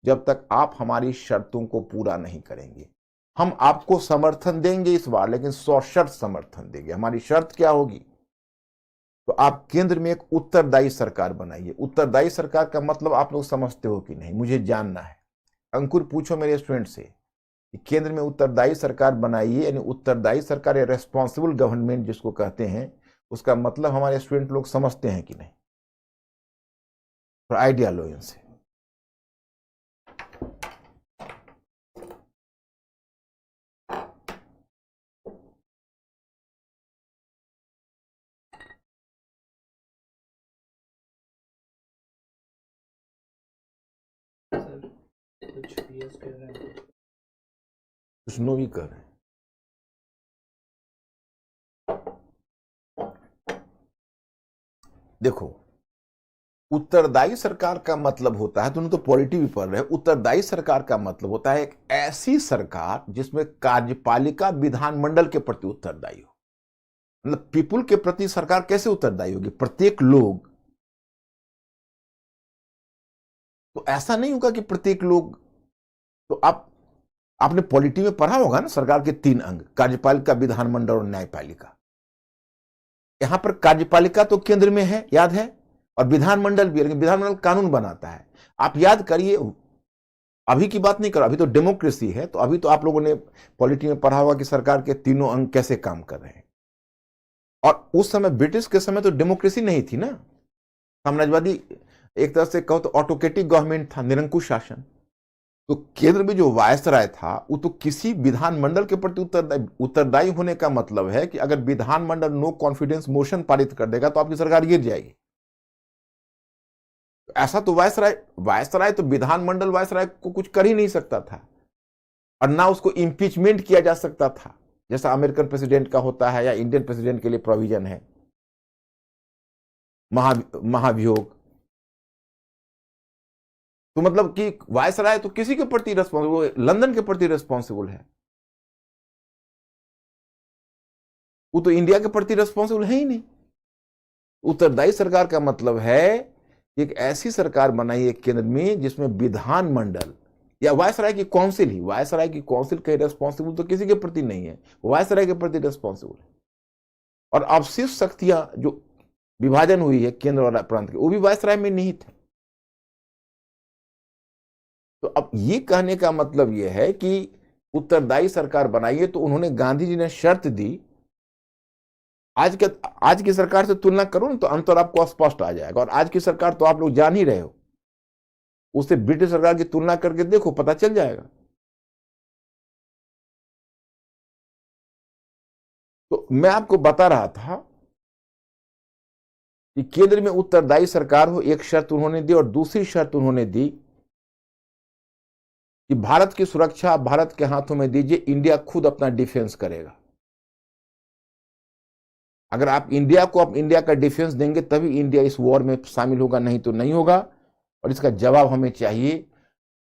जब तक आप हमारी शर्तों को पूरा नहीं करेंगे। हम आपको समर्थन देंगे इस बार, लेकिन 100% समर्थन देंगे। हमारी शर्त क्या होगी? तो आप केंद्र में एक उत्तरदायी सरकार बनाइए। उत्तरदायी सरकार का मतलब आप लोग समझते हो कि नहीं, मुझे जानना है। अंकुर, पूछो मेरे स्टूडेंट से कि केंद्र में उत्तरदायी सरकार बनाइए, यानी उत्तरदायी सरकार या रेस्पॉन्सिबल गवर्नमेंट जिसको कहते हैं, उसका मतलब हमारे स्टूडेंट लोग समझते हैं कि नहीं? और आइडिया लो इनसे। कुछ पीएस कर रहे हैं, कुछ नो भी कर रहे हैं। देखो, उत्तरदायी सरकार का मतलब होता है, तुमने तो पॉलिटी भी पढ़ रहे हो, उत्तरदायी सरकार का मतलब होता है एक ऐसी सरकार जिसमें कार्यपालिका विधानमंडल के प्रति उत्तरदायी हो। मतलब पीपुल के प्रति सरकार कैसे उत्तरदायी होगी? प्रत्येक लोग, तो ऐसा नहीं होगा कि प्रत्येक लोग, तो आपने पॉलिटी में पढ़ा होगा ना, सरकार के 3 अंग, कार्यपालिका, विधानमंडल और न्यायपालिका। यहां पर कार्यपालिका तो केंद्र में है, याद है, और विधानमंडल भी, लेकिन विधानमंडल कानून बनाता है। आप याद करिए, अभी की बात नहीं करो, अभी तो डेमोक्रेसी है, तो अभी तो आप लोगों ने पॉलिटी में पढ़ा होगा कि सरकार के तीनों अंग कैसे काम कर रहे हैं। और उस समय, ब्रिटिश के समय तो डेमोक्रेसी नहीं थी ना, साम्राज्यवादी, एक तरह से कहो तो ऑटोक्रेटिक गवर्नमेंट था, निरंकुश शासन। तो केंद्र में जो वायसराय था वो तो किसी विधानमंडल के प्रति उत्तरदायी होने का मतलब है कि अगर विधानमंडल नो कॉन्फिडेंस मोशन पारित कर देगा तो आपकी सरकार गिर जाएगी। ऐसा तो वायसराय तो विधानमंडल वायसराय को कुछ कर ही नहीं सकता था, और ना उसको इंपीचमेंट किया जा सकता था जैसा अमेरिकन प्रेसिडेंट का होता है या इंडियन प्रेसिडेंट के लिए प्रोविजन है, महाभियोग। तो मतलब कि वायसराय तो किसी के प्रति रेस्पॉन्सिबल, लंदन के प्रति रेस्पॉन्सिबल है। वो तो इंडिया के प्रति रिस्पॉन्सिबल है ही नहीं। उत्तरदायी सरकार का मतलब है एक ऐसी सरकार बनाई है केंद्र में जिसमें विधानमंडल या वायसराय की काउंसिल ही, वायसराय की काउंसिल कहीं रिस्पॉन्सिबल तो किसी के प्रति नहीं है, वायसराय के प्रति रिस्पॉन्सिबल है। और अवशिष्ट शक्तियां जो विभाजन हुई है केंद्र और प्रांत के, वो भी वायसराय में निहित है। तो अब ये कहने का मतलब यह है कि उत्तरदायी सरकार बनाइए, तो उन्होंने, गांधी जी ने शर्त दी। आज की सरकार से तुलना करो ना तो अंतर आपको स्पष्ट आ जाएगा। और आज की सरकार तो आप लोग जान ही रहे हो, उससे ब्रिटिश सरकार की तुलना करके देखो, पता चल जाएगा। तो मैं आपको बता रहा था कि केंद्र में उत्तरदायी सरकार हो, एक शर्त उन्होंने दी। और दूसरी शर्त उन्होंने दी कि भारत की सुरक्षा भारत के हाथों में दीजिए, इंडिया खुद अपना डिफेंस करेगा। अगर आप इंडिया को इंडिया का डिफेंस देंगे तभी इंडिया इस वॉर में शामिल होगा, नहीं तो नहीं होगा। और इसका जवाब हमें चाहिए।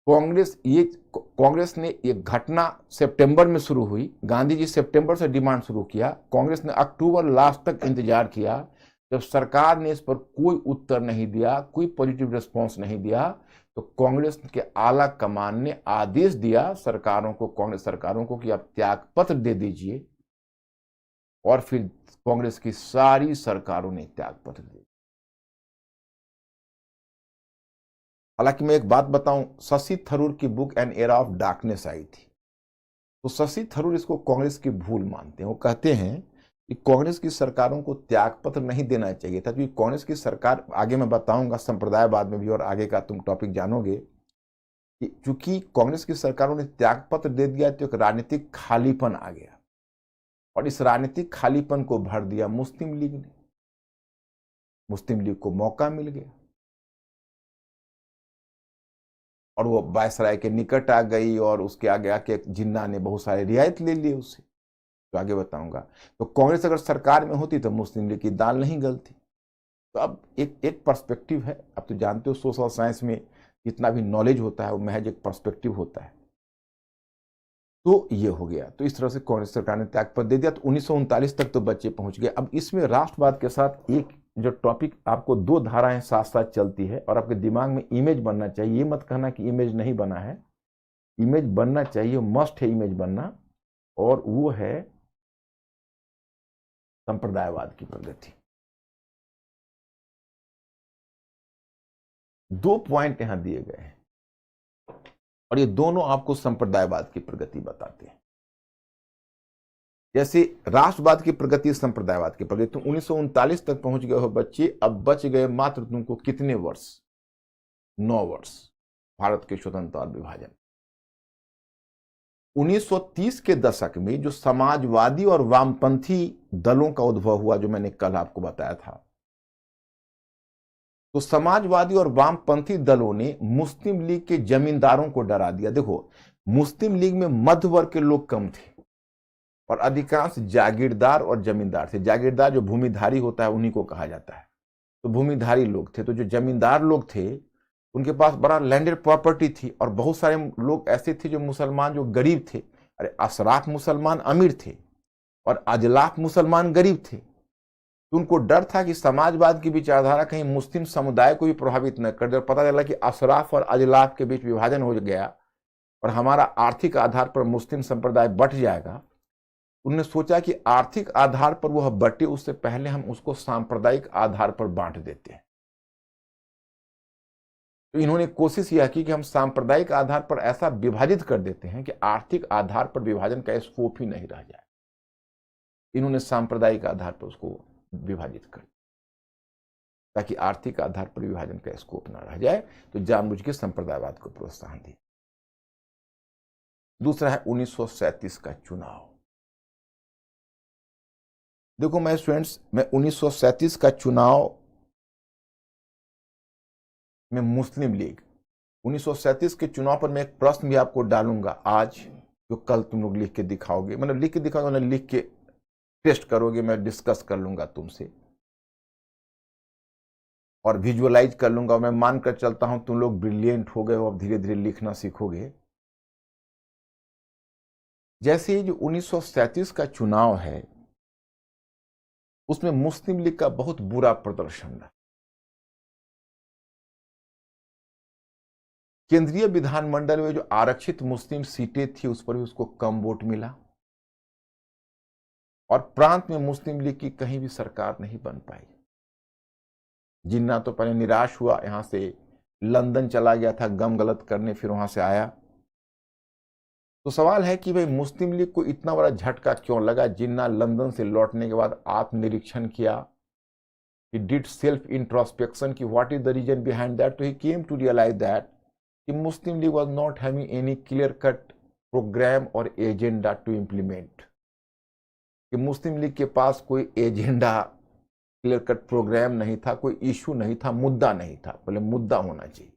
कांग्रेस ने एक घटना सितंबर में शुरू हुई, गांधी जी सितंबर से डिमांड शुरू किया, कांग्रेस ने अक्टूबर लास्ट तक इंतजार किया। जब सरकार ने इस पर कोई उत्तर नहीं दिया, कोई पॉजिटिव रिस्पॉन्स नहीं दिया, तो कांग्रेस के आला कमान ने आदेश दिया सरकारों को, कांग्रेस सरकारों को, कि आप त्यागपत्र दे दीजिए। और फिर कांग्रेस की सारी सरकारों ने त्यागपत्र दिए। हालांकि मैं एक बात बताऊं, शशि थरूर की book an era of darkness आई थी, तो शशि थरूर इसको कांग्रेस की भूल मानते हैं। वो कहते हैं कि कांग्रेस की सरकारों को त्यागपत्र नहीं देना चाहिए था, क्योंकि कांग्रेस की सरकार, आगे मैं बताऊंगा संप्रदायवाद में भी, और आगे का तुम टॉपिक जानोगे, कि चूंकि कांग्रेस की सरकारों ने त्यागपत्र दे दिया तो एक राजनीतिक खालीपन आ गया, और इस राजनीतिक खालीपन को भर दिया मुस्लिम लीग ने। मुस्लिम लीग को मौका मिल गया और वो वायसराय के निकट आ गई, और उसके आगे आके जिन्ना ने बहुत सारे रियायत ले लिए उससे, तो आगे बताऊंगा। तो कांग्रेस अगर सरकार में होती तो मुस्लिम लीग की दाल नहीं गलती। तो अब एक पर्सपेक्टिव है। अब तो जानते हो सोशल साइंस में जितना भी नॉलेज होता है वो महज एक पर्सपेक्टिव होता है। तो ये हो गया। तो इस तरह से कांग्रेस सरकार ने त्यागपत्र दे दिया। तो 1939 तक तो बच्चे पहुंच गए। अब इसमें राष्ट्रवाद के साथ एक जो टॉपिक, आपको दो धाराएं साथ साथ चलती है, और आपके दिमाग में इमेज बनना चाहिए। ये मत कहना कि इमेज नहीं बना है, इमेज बनना चाहिए, मस्ट है इमेज बनना। और वो है संप्रदायवाद की प्रगति। दो पॉइंट यहां दिए गए हैं, और ये दोनों आपको संप्रदायवाद की प्रगति बताते हैं। जैसे राष्ट्रवाद की प्रगति, संप्रदायवाद की प्रगति। तुम 1939 तक पहुंच गए हो बच्चे, अब बच गए मात्र तुमको कितने वर्ष? 9 वर्ष भारत के स्वतंत्रता और विभाजन। 1930 के दशक में जो समाजवादी और वामपंथी दलों का उद्भव हुआ, जो मैंने कल आपको बताया था, तो समाजवादी और वामपंथी दलों ने मुस्लिम लीग के जमींदारों को डरा दिया। देखो, मुस्लिम लीग में मध्य वर्ग के लोग कम थे और अधिकांश जागीरदार और जमींदार थे। जागीरदार जो भूमिधारी होता है उन्हीं को कहा जाता है। तो भूमिधारी लोग थे। तो जो जमींदार लोग थे उनके पास बड़ा लैंडेड प्रॉपर्टी थी, और बहुत सारे लोग ऐसे थे जो मुसलमान, जो गरीब थे। अरे, अशराफ मुसलमान अमीर थे और अजलाफ मुसलमान गरीब थे। तो उनको डर था कि समाजवाद की विचारधारा कहीं मुस्लिम समुदाय को भी प्रभावित न कर दे। और पता चला कि अशराफ और अजलाफ के बीच विभाजन हो गया और हमारा आर्थिक आधार पर मुस्लिम संप्रदाय बंट जाएगा। उन्होंने सोचा कि आर्थिक आधार पर वह बटे, उससे पहले हम उसको सांप्रदायिक आधार पर बांट देते हैं। तो इन्होंने कोशिश यह की कि हम सांप्रदायिक आधार पर ऐसा विभाजित कर देते हैं कि आर्थिक आधार पर विभाजन का स्कोप ही नहीं रह जाए। इन्होंने सांप्रदायिक आधार पर उसको विभाजित कर, ताकि आर्थिक आधार पर विभाजन का स्कोप न रह जाए। तो जानबूझ के संप्रदायवाद को प्रोत्साहन दिया। दूसरा है 1937 का चुनाव। देखो मैं स्टूडेंट्स, मैं 1937 का चुनाव में मुस्लिम लीग, 1937 के चुनाव पर मैं एक प्रश्न भी आपको डालूंगा आज, जो कल तुम लोग लिख के दिखाओगे। मतलब लिख के दिखाओगे, लिख के टेस्ट करोगे, मैं डिस्कस कर लूंगा तुमसे और विजुअलाइज कर लूंगा। मैं मानकर चलता हूं तुम लोग ब्रिलियंट हो गए हो, अब धीरे धीरे लिखना सीखोगे। जैसे जो 1937 का चुनाव है, उसमें मुस्लिम लीग का बहुत बुरा प्रदर्शन रहा। केंद्रीय विधानमंडल में जो आरक्षित मुस्लिम सीटें थी उस पर भी उसको कम वोट मिला, और प्रांत में मुस्लिम लीग की कहीं भी सरकार नहीं बन पाई। जिन्ना तो पहले निराश हुआ, यहां से लंदन चला गया था गम गलत करने, फिर वहां से आया। तो सवाल है कि भाई मुस्लिम लीग को इतना बड़ा झटका क्यों लगा। जिन्ना लंदन से लौटने के बाद आत्मनिरीक्षण किया, he did self introspection कि what is the reason behind that, तो he came to realize that कि Muslim League was not having any clear cut program or agenda to implement, कि मुस्लिम लीग के पास कोई एजेंडा, क्लियर कट प्रोग्राम नहीं था, कोई issue नहीं था, मुद्दा नहीं था। पहले मुद्दा होना चाहिए।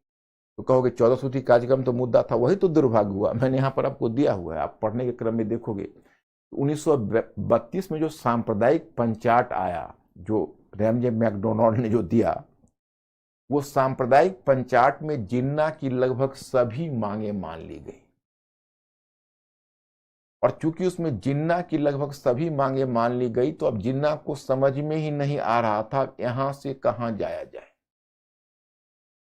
तो कहोगे 14 सूत्री कार्यक्रम तो मुद्दा था, वही तो दुर्भाग्य हुआ। मैंने यहाँ पर आपको दिया हुआ है, आप पढ़ने के क्रम में देखोगे 1932 में जो सांप्रदायिक पंचायत आया, जो रैमजे मैकडोनाल्ड ने जो दिया, वो सांप्रदायिक पंचायत में जिन्ना की लगभग सभी मांगे मान ली गई। और चूंकि उसमें जिन्ना की लगभग सभी मांगे मान ली गई, तो अब जिन्ना को समझ में ही नहीं आ रहा था यहां से कहां जाया जाए।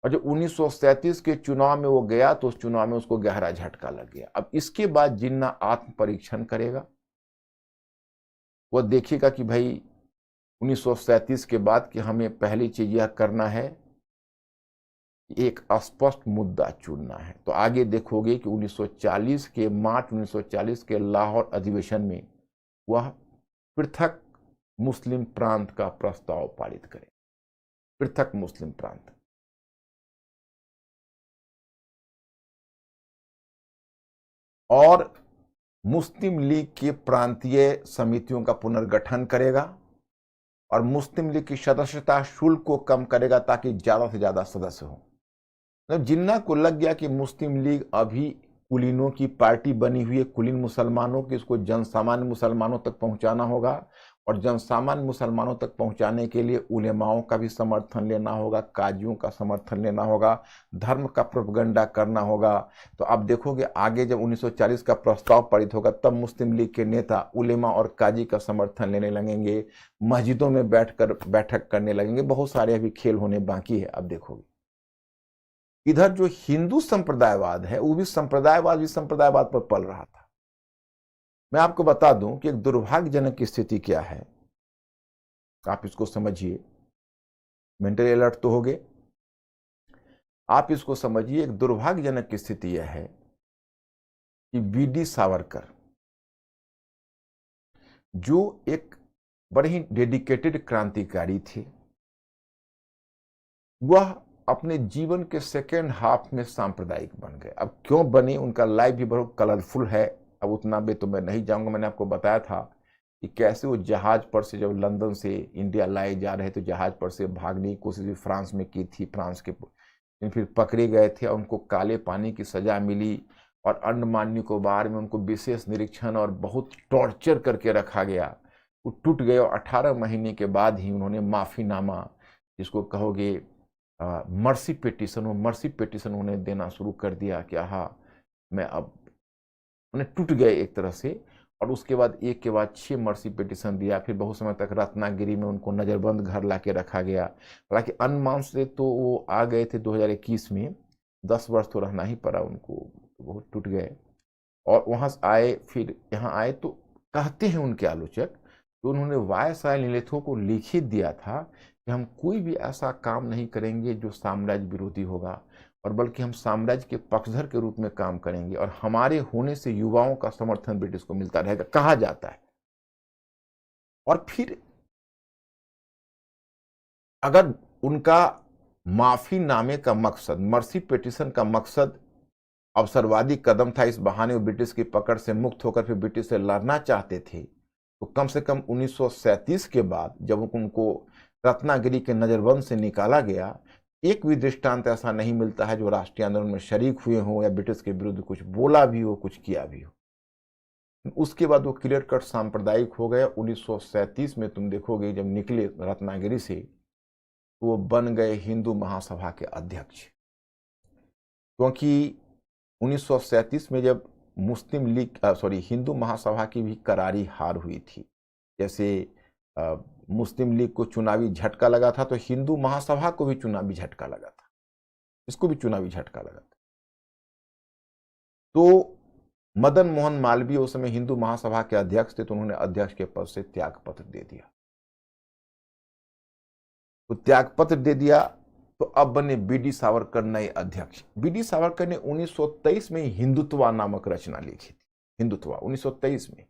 और जब 1937 के चुनाव में वो गया तो उस चुनाव में उसको गहरा झटका लग गया। अब इसके बाद जिन्ना आत्म परीक्षण करेगा, वो देखेगा कि भाई 1937 के बाद कि हमें पहली चीज यह करना है, एक स्पष्ट मुद्दा चुनना है। तो आगे देखोगे कि 1940 के मार्च 1940 के लाहौर अधिवेशन में वह पृथक मुस्लिम प्रांत का प्रस्ताव पारित करे, पृथक मुस्लिम प्रांत। और मुस्लिम लीग के प्रांतीय समितियों का पुनर्गठन करेगा और मुस्लिम लीग की सदस्यता शुल्क को कम करेगा ताकि ज्यादा से ज्यादा सदस्य हो। जब जिन्ना को लग गया कि मुस्लिम लीग अभी कुलीनों की पार्टी बनी हुई है, कुलीन मुसलमानों की, इसको जनसामान्य मुसलमानों तक पहुंचाना होगा, और जनसामान्य मुसलमानों तक पहुंचाने के लिए उलेमाओं का भी समर्थन लेना होगा, काजियों का समर्थन लेना होगा, धर्म का प्रोपगंडा करना होगा। तो आप देखोगे आगे जब 1940 का प्रस्ताव पारित होगा तब मुस्लिम लीग के नेता उलेमा और काजी का समर्थन लेने लगेंगे, मस्जिदों में बैठक करने लगेंगे। बहुत सारे अभी खेल होने बाकी है। अब देखोगे इधर जो हिंदू संप्रदायवाद है वो भी संप्रदायवाद पर पल रहा था। मैं आपको बता दूं कि एक दुर्भाग्यजनक स्थिति क्या है, आप इसको समझिए। मेंटली अलर्ट तो हो गए, आप इसको समझिए। एक दुर्भाग्यजनक स्थिति यह है कि वीडी सावरकर, जो एक बड़े ही डेडिकेटेड क्रांतिकारी थे, वह अपने जीवन के सेकेंड हाफ में सांप्रदायिक बन गए। अब क्यों बने, उनका लाइफ भी बहुत कलरफुल है। अब उतना भी तो मैं नहीं जाऊंगा। मैंने आपको बताया था कि कैसे वो जहाज पर से जब लंदन से इंडिया लाए जा रहे थे, जहाज पर से भागने की कोशिश भी फ्रांस में की थी, फ्रांस के फिर पकड़े गए थे और उनको काले पानी की सजा मिली, और अंडमान निकोबार में उनको विशेष निरीक्षण और बहुत टॉर्चर करके रखा गया। वो टूट गए और 18 महीने के बाद ही उन्होंने माफीनामा, जिसको कहोगे मर्सी पेटिशन, वो मर्सी पेटिशन उन्हें देना शुरू कर दिया कि हाँ मैं अब, उन्हें टूट गए एक तरह से। और उसके बाद एक के बाद 6 मर्सी पेटिशन दिया। फिर बहुत समय तक रत्नागिरी में उनको नजरबंद घर लाके रखा गया। हालांकि अंडमान से तो वो आ गए थे 2021 में, 10 वर्ष तो रहना ही पड़ा उनको, तो बहुत टूट गए। और वहां से आए, फिर यहाँ आए। तो कहते हैं उनके आलोचक कि उन्होंने वायसराय निलेथो को लिखित दिया था कि हम कोई भी ऐसा काम नहीं करेंगे जो साम्राज्य विरोधी होगा, और बल्कि हम साम्राज्य के पक्षधर के रूप में काम करेंगे, और हमारे होने से युवाओं का समर्थन ब्रिटिश को मिलता रहेगा, कहा जाता है। और फिर अगर उनका माफीनामे का मकसद, मर्सी पेटिशन का मकसद अवसरवादी कदम था, इस बहाने वो ब्रिटिश की पकड़ से मुक्त होकर फिर ब्रिटिश से लड़ना चाहते थे, तो कम से कम 1937 के बाद जब उनको रत्नागिरी के नजरबंद से निकाला गया, एक भी दृष्टांत ऐसा नहीं मिलता है जो राष्ट्रीय आंदोलन में शरीक हुए हों या ब्रिटिश के विरुद्ध कुछ बोला भी हो, कुछ किया भी हो। उसके बाद वो क्लियर कट सांप्रदायिक हो गए। 1937 में तुम देखोगे जब निकले रत्नागिरी से, तो वो बन गए हिंदू महासभा के अध्यक्ष। क्योंकि 1937 में जब मुस्लिम लीग हिंदू महासभा की भी करारी हार हुई थी, जैसे मुस्लिम लीग को चुनावी झटका लगा था, तो हिंदू महासभा को भी चुनावी झटका लगा था, इसको भी चुनावी झटका लगा था। तो मदन मोहन मालवीय उस समय हिंदू महासभा के अध्यक्ष थे, तो उन्होंने अध्यक्ष के पद से त्याग पत्र दे दिया। तो त्याग पत्र दे दिया, तो अब बने बीडी सावरकर नए अध्यक्ष। बीडी सावरकर ने 1923 में हिंदुत्व नामक रचना लिखी थी, हिंदुत्व 1923 में।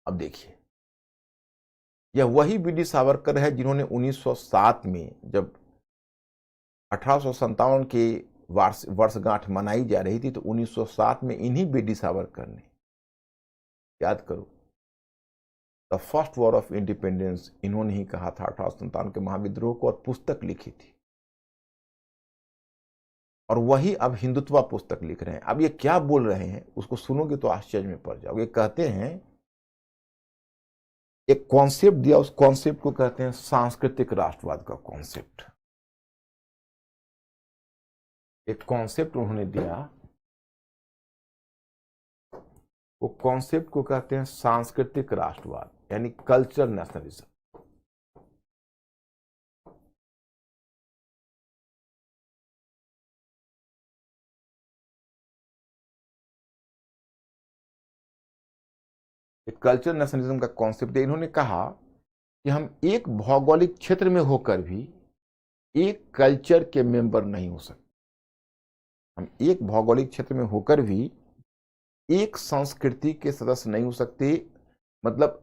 अब देखिए, यह वही बीडी सावरकर है जिन्होंने 1907 में, जब 1857 के वर्षगांठ मनाई जा रही थी, तो 1907 में इन्हीं बीडी सावरकर ने, याद करो, the first war of independence, इन्होंने ही कहा था 1857 के महाविद्रोह को, और पुस्तक लिखी थी। और वही अब हिंदुत्व पुस्तक लिख रहे हैं। अब ये क्या बोल रहे हैं उसको सुनोगे तो आश्चर्य में पड़ जाओगे। कहते हैं, एक कॉन्सेप्ट दिया, उस कॉन्सेप्ट को कहते हैं सांस्कृतिक राष्ट्रवाद का कॉन्सेप्ट। एक कॉन्सेप्ट उन्होंने दिया, वो कॉन्सेप्ट को कहते हैं सांस्कृतिक राष्ट्रवाद, यानी कल्चरल नेशनलिज्म। कल्चरल नेशनलिज्म का कॉन्सेप्ट है। इन्होंने कहा कि हम एक भौगोलिक क्षेत्र में होकर भी एक कल्चर के मेंबर नहीं हो सकते। हम एक भौगोलिक क्षेत्र में होकर भी एक संस्कृति के सदस्य नहीं हो सकते। मतलब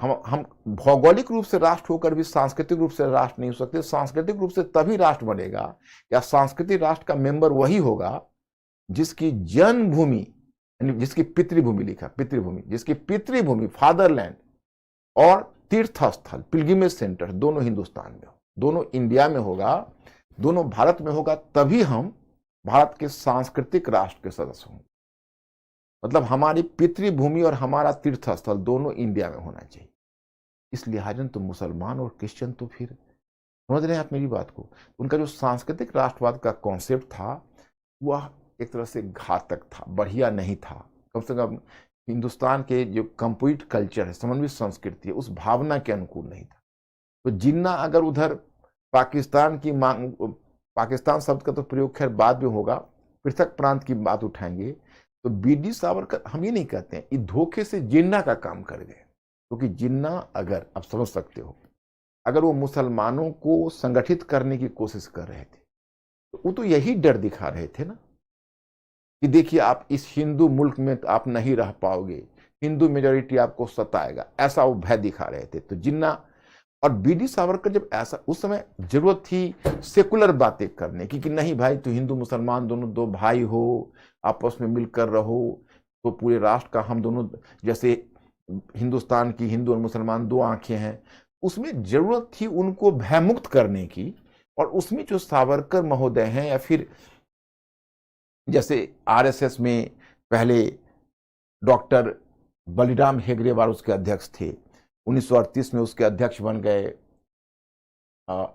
हम भौगोलिक रूप से राष्ट्र होकर भी सांस्कृतिक रूप से राष्ट्र नहीं हो सकते। सांस्कृतिक रूप से तभी राष्ट्र बनेगा, या सांस्कृतिक राष्ट्र का मेंबर वही होगा जिसकी जन्मभूमि, जिसकी पितृभूमि, लिखा पितृभूमि, जिसकी पितृभूमि फादरलैंड और तीर्थस्थल पिलग्रिमेज सेंटर दोनों हिंदुस्तान में हो, दोनों इंडिया में होगा, दोनों भारत में होगा, तभी हम भारत के सांस्कृतिक राष्ट्र के सदस्य होंगे। मतलब हमारी पितृभूमि और हमारा तीर्थस्थल दोनों इंडिया में होना चाहिए। इस लिहाजन तो मुसलमान और क्रिश्चियन तो फिर समझ रहे हैं आप मेरी बात को। उनका जो सांस्कृतिक राष्ट्रवाद का कॉन्सेप्ट था वह एक तरह से घातक था, बढ़िया नहीं था। कम से कम हिंदुस्तान के जो कंप्लीट कल्चर है, समन्वित संस्कृति है, उस भावना के अनुकूल नहीं था। तो जिन्ना अगर उधर पाकिस्तान की मांग, पाकिस्तान शब्द का तो प्रयोग खैर बाद में होगा, पृथक प्रांत की बात उठाएंगे, तो बीडी सावरकर, हम ये नहीं कहते हैं, ये धोखे से जिन्ना का काम कर गए। क्योंकि जिन्ना, अगर आप समझ सकते हो, अगर वो मुसलमानों को संगठित करने की कोशिश कर रहे थे, तो वो तो यही डर दिखा रहे थे ना कि देखिए आप इस हिंदू मुल्क में आप नहीं रह पाओगे, हिंदू मेजॉरिटी आपको सताएगा, ऐसा वो भय दिखा रहे थे। तो जिन्ना और बीडी सावरकर, जब ऐसा उस समय जरूरत थी सेकुलर बातें करने की, कि नहीं भाई, तो हिंदू मुसलमान दोनों दो भाई हो, आपस में मिलकर रहो, तो पूरे राष्ट्र का हम दोनों, जैसे हिंदुस्तान की हिंदू और मुसलमान दो आंखें हैं, उसमें जरूरत थी उनको भयमुक्त करने की। और उसमें जो सावरकर महोदय हैं, या फिर जैसे आरएसएस में पहले डॉक्टर बलिराम हेगड़ेवार उसके अध्यक्ष थे, 1938 में उसके अध्यक्ष बन गए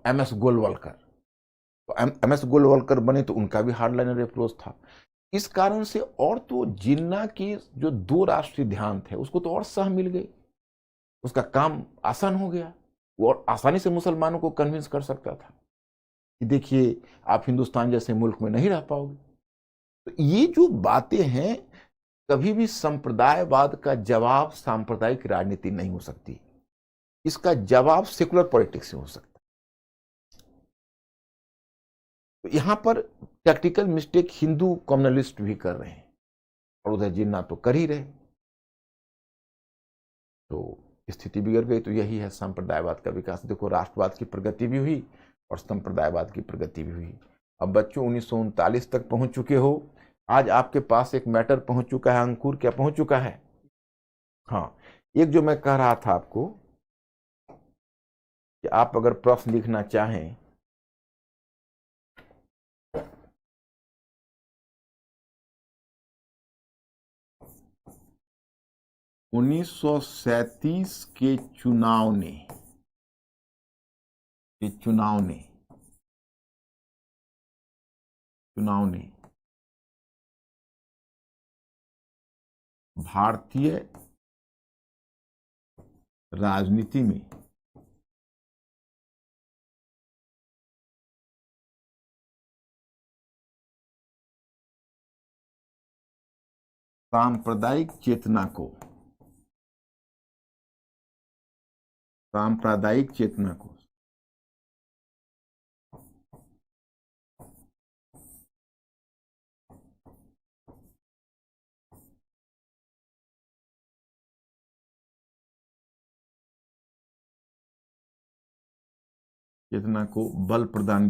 एमएस गोलवलकर। तो एमएस गोलवलकर बने तो उनका भी हार्डलाइनर अप्रोच था। इस कारण से और तो जिन्ना की जो दो राष्ट्रीय ध्यान थे उसको तो और सह मिल गई, उसका काम आसान हो गया। वो और आसानी से मुसलमानों को कन्विंस कर सकता था कि देखिए आप हिंदुस्तान जैसे मुल्क में नहीं रह पाओगे। तो ये जो बातें हैं, कभी भी संप्रदायवाद का जवाब सांप्रदायिक राजनीति नहीं हो सकती, इसका जवाब सेकुलर पॉलिटिक्स से हो सकता है। तो यहां पर टैक्टिकल मिस्टेक हिंदू कम्युनलिस्ट भी कर रहे हैं, और उधर जिन्ना तो कर ही रहे। तो स्थिति बिगड़ गई। तो यही है संप्रदायवाद का विकास। देखो, राष्ट्रवाद की प्रगति भी हुई और संप्रदायवाद की प्रगति भी हुई। अब बच्चों 1939 तक पहुंच चुके हो। आज आपके पास एक मैटर पहुंच चुका है। अंकुर क्या पहुंच चुका है? हाँ, एक जो मैं कह रहा था आपको कि आप अगर प्रश्न लिखना चाहें, उन्नीस सौ 1937 के चुनाव ने भारतीय राजनीति में सांप्रदायिक चेतना को बल प्रदान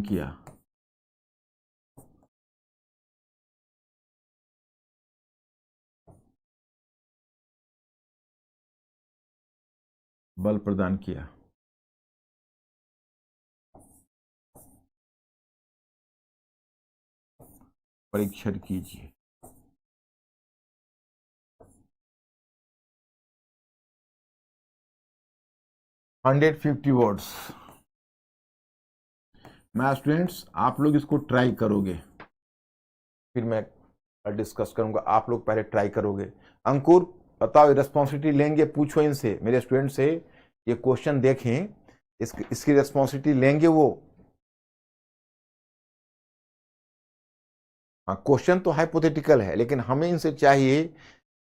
किया। परीक्षण कीजिए। Hundred 150 words. मैं स्टूडेंट्स आप लोग इसको ट्राई करोगे, फिर मैं डिस्कस करूंगा। आप लोग पहले ट्राई करोगे। अंकुर बताओ, रिस्पॉन्सिबिलिटी लेंगे? पूछो इनसे, मेरे स्टूडेंट से, ये क्वेश्चन देखें, इसकी रिस्पॉन्सिबिलिटी लेंगे वो? हाँ, क्वेश्चन तो हाइपोथेटिकल है, लेकिन हमें इनसे चाहिए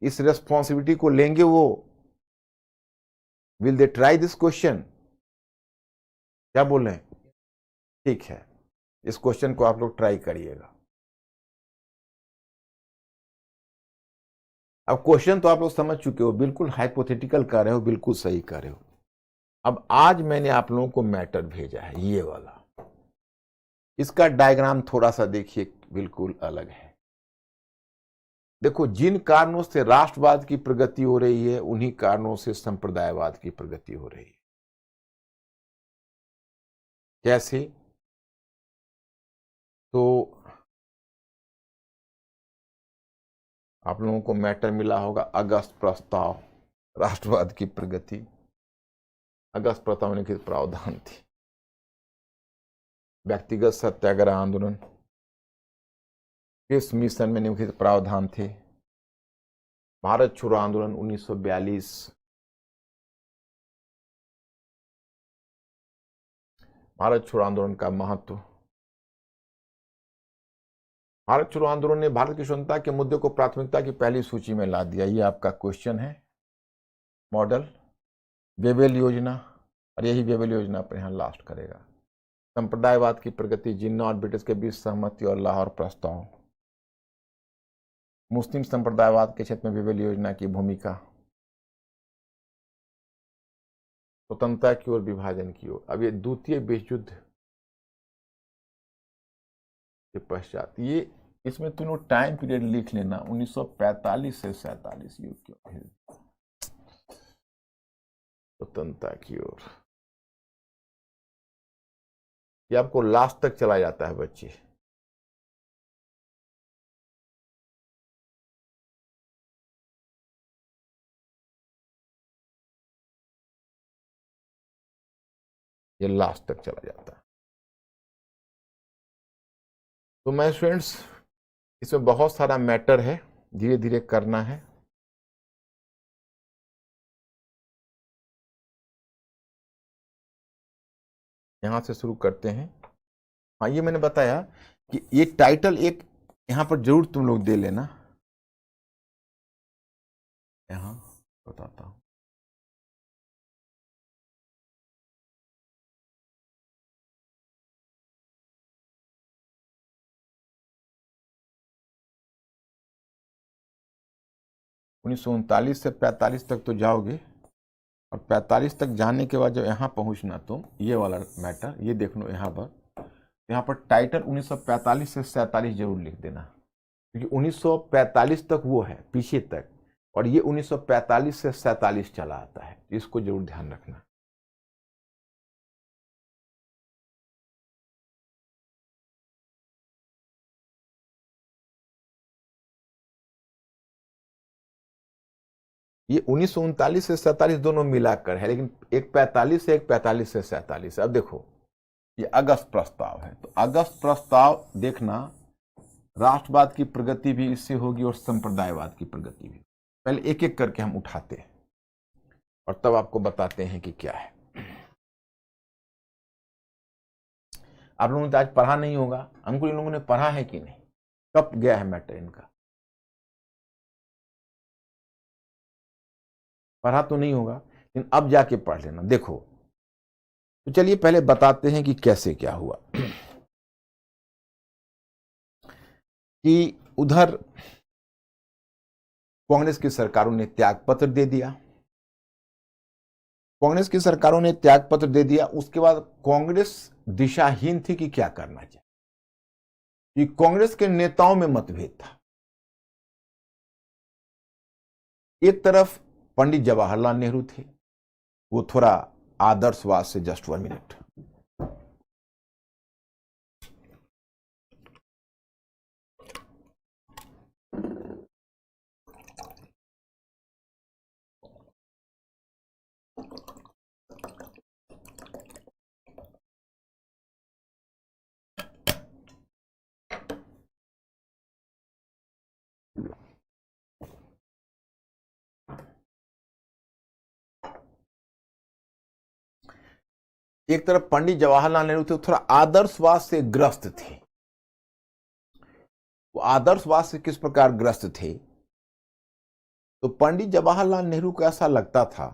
इस रिस्पॉन्सिबिलिटी को लेंगे वो? Will they try this question? क्या बोल रहे हैं? ठीक है, इस क्वेश्चन को आप लोग ट्राई करिएगा। अब क्वेश्चन तो आप लोग समझ चुके हो, बिल्कुल हाइपोथेटिकल कर रहे हो, बिल्कुल सही कर रहे हो। अब आज मैंने आप लोगों को मैटर भेजा है, ये वाला। इसका डायग्राम थोड़ा सा देखिए, बिल्कुल अलग है। देखो, जिन कारणों से राष्ट्रवाद की प्रगति हो रही है, उन्हीं कारणों से संप्रदायवाद की प्रगति हो रही है। कैसे? तो आप लोगों को मैटर मिला होगा, अगस्त प्रस्ताव, राष्ट्रवाद की प्रगति। अगस्त प्रस्ताव में लिखित प्रावधान थी, व्यक्तिगत सत्याग्रह आंदोलन, किस मिशन में निम्नलिखित प्रावधान थे? भारत छोड़ो आंदोलन 1942, भारत छोड़ो आंदोलन का महत्व। भारत छोड़ो आंदोलन ने भारत की स्वतंत्रता के मुद्दे को प्राथमिकता की पहली सूची में ला दिया। ये आपका क्वेश्चन है। मॉडल वेबेल योजना, और यही वेबेल योजना पर यहां लास्ट करेगा। संप्रदायवाद की प्रगति, जिन्ना और ब्रिटिश के बीच सहमति और लाहौर प्रस्ताव। मुस्लिम संप्रदायवाद के क्षेत्र में वेबेल योजना की भूमिका। स्वतंत्रता की ओर, विभाजन की ओर। अब ये द्वितीय विश्व युद्ध के पश्चात, ये इसमें तीनों टाइम पीरियड लिख लेना, 1945 से 47 युग के स्वतंत्रता की ओर। ये आपको लास्ट तक चला जाता है बच्चे। ये लास्ट तक चला जाता है। तो मैं स्टूडेंट्स, इसमें बहुत सारा मैटर है, धीरे धीरे करना है। यहां से शुरू करते हैं। हाँ, ये मैंने बताया कि ये टाइटल एक यहां पर जरूर तुम लोग दे लेना। यहां बताता हूं। उन्नीस से 45 तक तो जाओगे, और 45 तक जाने के बाद जब यहाँ पहुँचना तुम, ये वाला मैटर ये देख लो यहाँ पर। यहाँ पर टाइटल 1945 से 47 जरूर लिख देना, क्योंकि 1945 तक वो है पीछे तक, और ये 1945 से 47 चला आता है। इसको जरूर ध्यान रखना। ये 1939 से 47 दोनों मिलाकर है, लेकिन एक 45 से 47 अब देखो, ये अगस्त प्रस्ताव है। तो अगस्त प्रस्ताव देखना, राष्ट्रवाद की प्रगति भी इससे होगी और संप्रदायवाद की प्रगति भी। पहले एक एक करके हम उठाते हैं। और तब आपको बताते हैं कि क्या है। आप लोगों ने तो आज पढ़ा नहीं होगा, अंकुर इन लोगों ने पढ़ा है कि नहीं, कब गया है मैटर इनका, पढ़ा तो नहीं होगा, लेकिन अब जाके पढ़ लेना। देखो तो चलिए पहले बताते हैं कि कैसे क्या हुआ। कि उधर कांग्रेस की सरकारों ने त्यागपत्र दे दिया, कांग्रेस की सरकारों ने त्यागपत्र दे दिया। उसके बाद कांग्रेस दिशाहीन थी कि क्या करना चाहिए, कि कांग्रेस के नेताओं में मतभेद था। एक तरफ पंडित जवाहरलाल नेहरू थे, वो थोड़ा आदर्शवाद से, जस्ट 1 मिनट, एक तरफ पंडित जवाहरलाल नेहरू थे, थोड़ा आदर्शवाद से ग्रस्त थे। वो आदर्शवाद से किस प्रकार ग्रस्त थे, तो पंडित जवाहरलाल नेहरू को ऐसा लगता था